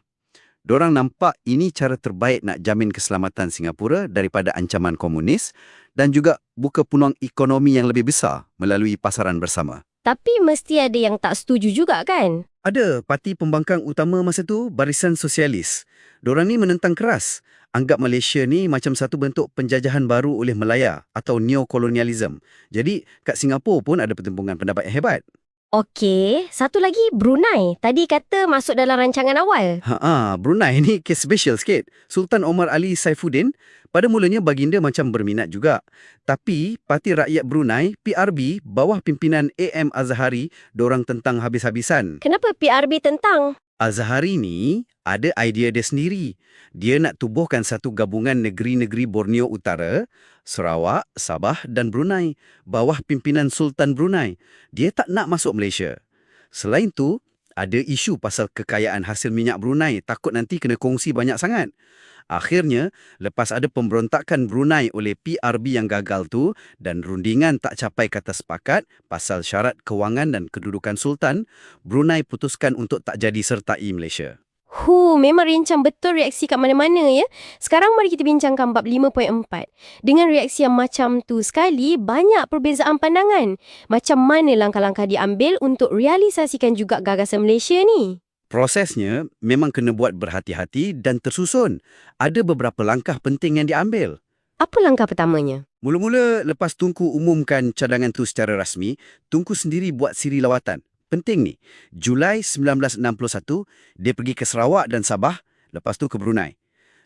Dorang nampak ini cara terbaik nak jamin keselamatan Singapura daripada ancaman komunis dan juga buka peluang ekonomi yang lebih besar melalui pasaran bersama. Tapi mesti ada yang tak setuju juga kan? Ada parti pembangkang utama masa tu, Barisan Sosialis. Dorang ni menentang keras. Anggap Malaysia ni macam satu bentuk penjajahan baru oleh Malaya atau neokolonialism. Jadi kat Singapura pun ada pertempuran pendapat yang hebat. Okey, satu lagi Brunei. Tadi kata masuk dalam rancangan awal. Brunei ni kes special sikit. Sultan Omar Ali Saifuddin pada mulanya baginda macam berminat juga. Tapi Parti Rakyat Brunei, PRB, bawah pimpinan AM Azhari, dorang tentang habis-habisan. Kenapa PRB tentang? Azhari ni ada idea dia sendiri. Dia nak tubuhkan satu gabungan negeri-negeri Borneo Utara, Sarawak, Sabah dan Brunei bawah pimpinan Sultan Brunei. Dia tak nak masuk Malaysia. Selain tu, ada isu pasal kekayaan hasil minyak Brunei, takut nanti kena kongsi banyak sangat. Akhirnya, lepas ada pemberontakan Brunei oleh PRB yang gagal tu dan rundingan tak capai kata sepakat pasal syarat kewangan dan kedudukan Sultan, Brunei putuskan untuk tak jadi sertai Malaysia. Memang rincang betul reaksi kat mana-mana ya. Sekarang mari kita bincangkan bab 5.4. Dengan reaksi yang macam tu sekali, banyak perbezaan pandangan. Macam mana langkah-langkah diambil untuk realisasikan juga gagasan Malaysia ni? Prosesnya memang kena buat berhati-hati dan tersusun. Ada beberapa langkah penting yang diambil. Apa langkah pertamanya? Mula-mula lepas Tunku umumkan cadangan tu secara rasmi, Tunku sendiri buat siri lawatan. Penting ni, Julai 1961, dia pergi ke Sarawak dan Sabah, lepas tu ke Brunei.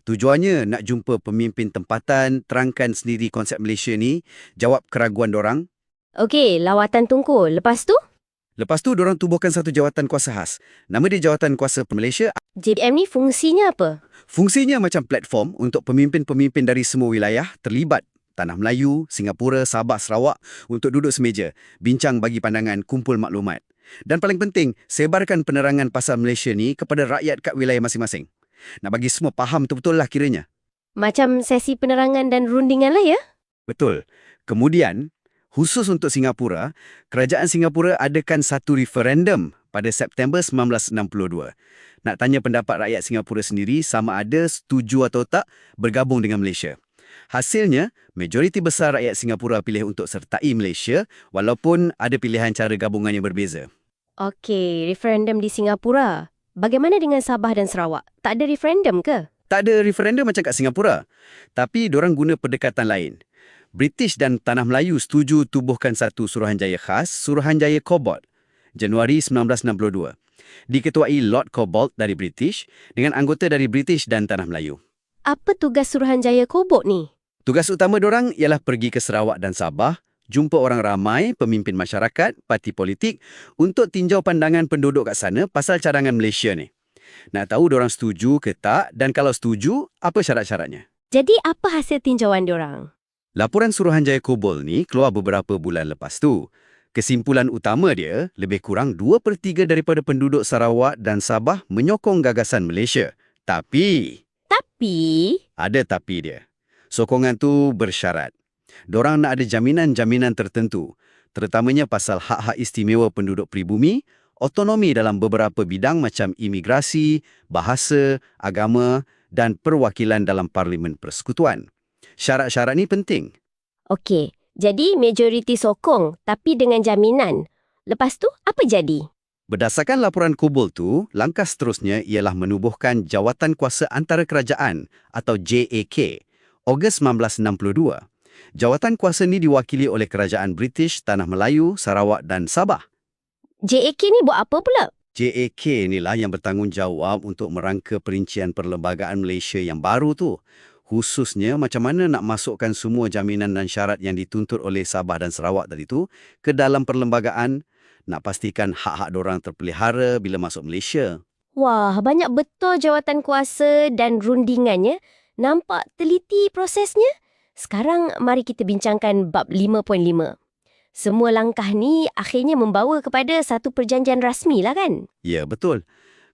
Tujuannya nak jumpa pemimpin tempatan, terangkan sendiri konsep Malaysia ni, jawab keraguan dorang. Okey, lawatan Tunku. Lepas tu? Lepas tu, dorang tubuhkan satu jawatan kuasa khas. Nama dia Jawatan Kuasa Malaysia. JBM ni fungsinya apa? Fungsinya macam platform untuk pemimpin-pemimpin dari semua wilayah terlibat. Tanah Melayu, Singapura, Sabah, Sarawak untuk duduk semeja, bincang bagi pandangan, kumpul maklumat. Dan paling penting, sebarkan penerangan pasal Malaysia ni kepada rakyat kat wilayah masing-masing. Nak bagi semua faham betul-betul lah kiranya. Macam sesi penerangan dan rundingan lah ya? Betul. Kemudian, khusus untuk Singapura, kerajaan Singapura adakan satu referendum pada September 1962. Nak tanya pendapat rakyat Singapura sendiri sama ada setuju atau tak bergabung dengan Malaysia. Hasilnya, majoriti besar rakyat Singapura pilih untuk sertai Malaysia walaupun ada pilihan cara gabungan yang berbeza. Okey, referendum di Singapura. Bagaimana dengan Sabah dan Sarawak? Tak ada referendum ke? Tak ada referendum macam kat Singapura. Tapi dorang guna pendekatan lain. British dan Tanah Melayu setuju tubuhkan satu Suruhanjaya khas, Suruhanjaya Cobalt, Januari 1962. Diketuai Lord Cobalt dari British dengan anggota dari British dan Tanah Melayu. Apa tugas Suruhanjaya Cobalt ni? Tugas utama dorang ialah pergi ke Sarawak dan Sabah, jumpa orang ramai, pemimpin masyarakat, parti politik untuk tinjau pandangan penduduk kat sana pasal cadangan Malaysia ni. Nak tahu dorang setuju ke tak dan kalau setuju, apa syarat-syaratnya? Jadi apa hasil tinjauan diorang? Laporan Suruhanjaya Cobalt ni keluar beberapa bulan lepas tu. Kesimpulan utama dia, lebih kurang 2/3 daripada penduduk Sarawak dan Sabah menyokong gagasan Malaysia. Tapi ada tapi dia. Sokongan tu bersyarat. Dorang nak ada jaminan-jaminan tertentu, terutamanya pasal hak-hak istimewa penduduk pribumi, otonomi dalam beberapa bidang macam imigrasi, bahasa, agama dan perwakilan dalam Parlimen Persekutuan. Syarat-syarat ni penting. Okey, jadi majoriti sokong tapi dengan jaminan. Lepas tu apa jadi? Berdasarkan laporan Cobalt tu, langkah seterusnya ialah menubuhkan Jawatan Kuasa Antara Kerajaan atau JAK, Ogos 1962. Jawatan kuasa ni diwakili oleh Kerajaan British, Tanah Melayu, Sarawak dan Sabah. JAK ni buat apa pula? JAK inilah yang bertanggungjawab untuk merangka perincian perlembagaan Malaysia yang baru tu. Khususnya macam mana nak masukkan semua jaminan dan syarat yang dituntut oleh Sabah dan Sarawak tadi tu ke dalam perlembagaan, nak pastikan hak-hak dorang terpelihara bila masuk Malaysia. Wah, banyak betul jawatan kuasa dan rundingannya. Nampak teliti prosesnya? Sekarang mari kita bincangkan bab 5.5. Semua langkah ni akhirnya membawa kepada satu perjanjian rasmi lah kan? Ya, betul.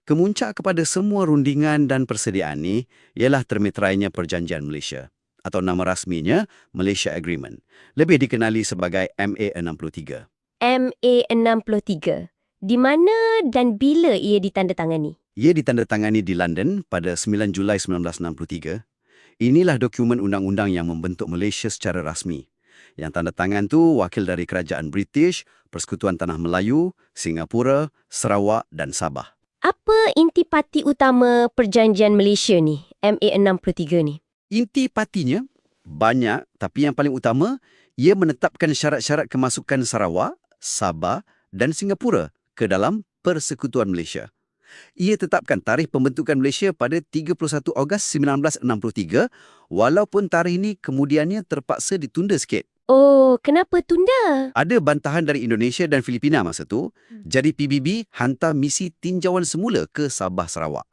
Kemuncak kepada semua rundingan dan persediaan ni ialah termeterainya Perjanjian Malaysia atau nama rasminya Malaysia Agreement, lebih dikenali sebagai MA63. MA63. Di mana dan bila ia ditandatangani? Ia ditandatangani di London pada 9 Julai 1963. Inilah dokumen undang-undang yang membentuk Malaysia secara rasmi. Yang tanda tangan tu wakil dari Kerajaan British, Persekutuan Tanah Melayu, Singapura, Sarawak dan Sabah. Apa intipati utama perjanjian Malaysia ni, MA63 ni? Intipatinya banyak, tapi yang paling utama, ia menetapkan syarat-syarat kemasukan Sarawak, Sabah dan Singapura ke dalam Persekutuan Malaysia. Ia tetapkan tarikh pembentukan Malaysia pada 31 Ogos 1963, walaupun tarikh ini kemudiannya terpaksa ditunda sikit. Oh, kenapa tunda? Ada bantahan dari Indonesia dan Filipina masa tu, jadi PBB hantar misi tinjauan semula ke Sabah Sarawak.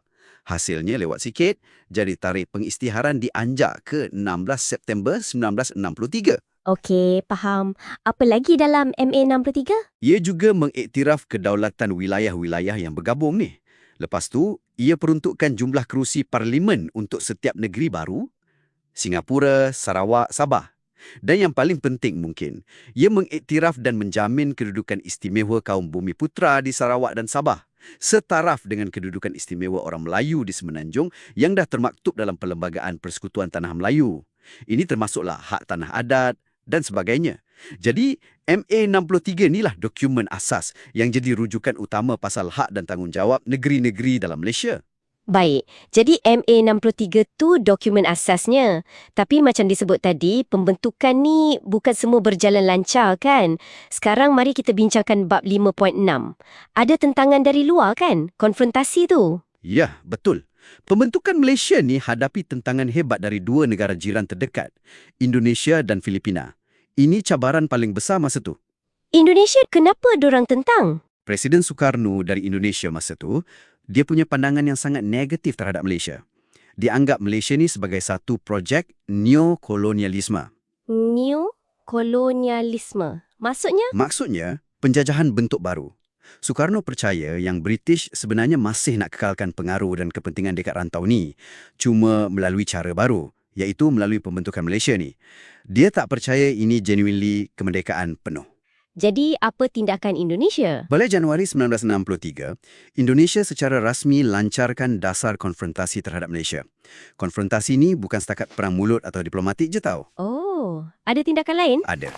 Hasilnya lewat sikit, jadi tarikh pengisytiharan dianjak ke 16 September 1963. Okey, faham. Apa lagi dalam MA63? Ia juga mengiktiraf kedaulatan wilayah-wilayah yang bergabung ni. Lepas tu, ia peruntukkan jumlah kerusi parlimen untuk setiap negeri baru, Singapura, Sarawak, Sabah. Dan yang paling penting mungkin, ia mengiktiraf dan menjamin kedudukan istimewa kaum Bumiputera di Sarawak dan Sabah, setaraf dengan kedudukan istimewa orang Melayu di Semenanjung yang dah termaktub dalam Perlembagaan Persekutuan Tanah Melayu. Ini termasuklah hak tanah adat dan sebagainya. Jadi, MA63 inilah dokumen asas yang jadi rujukan utama pasal hak dan tanggungjawab negeri-negeri dalam Malaysia. Baik, jadi MA63 tu dokumen asasnya. Tapi macam disebut tadi, pembentukan ni bukan semua berjalan lancar kan? Sekarang mari kita bincangkan bab 5.6. Ada tentangan dari luar kan? Konfrontasi tu. Ya, betul. Pembentukan Malaysia ni hadapi tentangan hebat dari dua negara jiran terdekat, Indonesia dan Filipina. Ini cabaran paling besar masa tu. Indonesia kenapa dorang tentang? Presiden Soekarno dari Indonesia masa tu, dia punya pandangan yang sangat negatif terhadap Malaysia. Dia anggap Malaysia ni sebagai satu projek neokolonialisme. New kolonialisme. Maksudnya? Maksudnya, penjajahan bentuk baru. Soekarno percaya yang British sebenarnya masih nak kekalkan pengaruh dan kepentingan dekat rantau ni, cuma melalui cara baru, iaitu melalui pembentukan Malaysia ni. Dia tak percaya ini genuinely kemerdekaan penuh. Jadi, apa tindakan Indonesia? Balai Januari 1963, Indonesia secara rasmi lancarkan dasar konfrontasi terhadap Malaysia. Konfrontasi ni bukan setakat perang mulut atau diplomatik je tau. Oh, ada tindakan lain? Ada.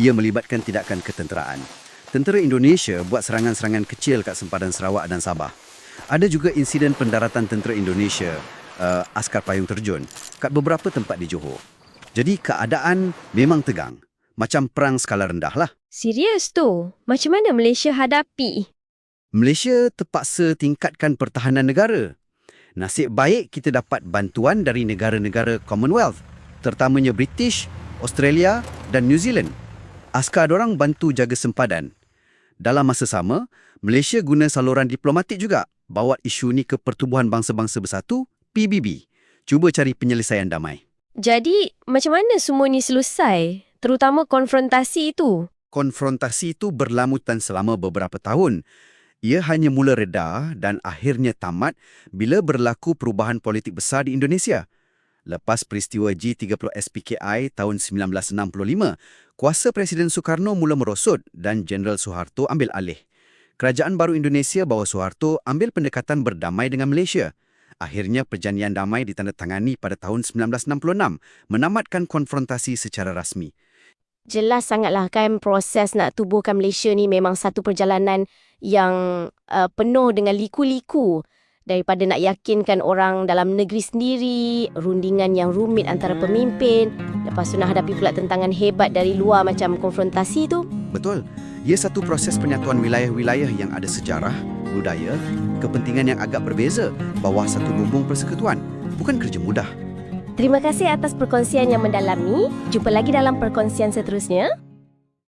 Ia melibatkan tindakan ketenteraan. Tentera Indonesia buat serangan-serangan kecil kat sempadan Sarawak dan Sabah. Ada juga insiden pendaratan tentera Indonesia, askar payung terjun, kat beberapa tempat di Johor. Jadi keadaan memang tegang. Macam perang skala rendah lah. Serius tu? Macam mana Malaysia hadapi? Malaysia terpaksa tingkatkan pertahanan negara. Nasib baik kita dapat bantuan dari negara-negara Commonwealth, terutamanya British, Australia dan New Zealand. Askar dorang bantu jaga sempadan. Dalam masa sama, Malaysia guna saluran diplomatik juga bawa isu ni ke Pertubuhan Bangsa-Bangsa Bersatu, PBB. Cuba cari penyelesaian damai. Jadi, macam mana semua ni selesai? Terutama konfrontasi itu. Konfrontasi itu berlamutan selama beberapa tahun. Ia hanya mula reda dan akhirnya tamat bila berlaku perubahan politik besar di Indonesia. Lepas peristiwa G30 SPKI tahun 1965, kuasa Presiden Soekarno mula merosot dan Jeneral Suharto ambil alih. Kerajaan baru Indonesia bawah Suharto ambil pendekatan berdamai dengan Malaysia. Akhirnya perjanjian damai ditandatangani pada tahun 1966, menamatkan konfrontasi secara rasmi. Jelas sangatlah kan proses nak tubuhkan Malaysia ni memang satu perjalanan yang penuh dengan liku-liku. Daripada nak yakinkan orang dalam negeri sendiri, rundingan yang rumit antara pemimpin, lepas tu nak hadapi pula tentangan hebat dari luar macam konfrontasi tu. Betul. Ia satu proses penyatuan wilayah-wilayah yang ada sejarah, budaya, kepentingan yang agak berbeza bawah satu lumbung persekutuan. Bukan kerja mudah. Terima kasih atas perkongsian yang mendalam ni. Jumpa lagi dalam perkongsian seterusnya.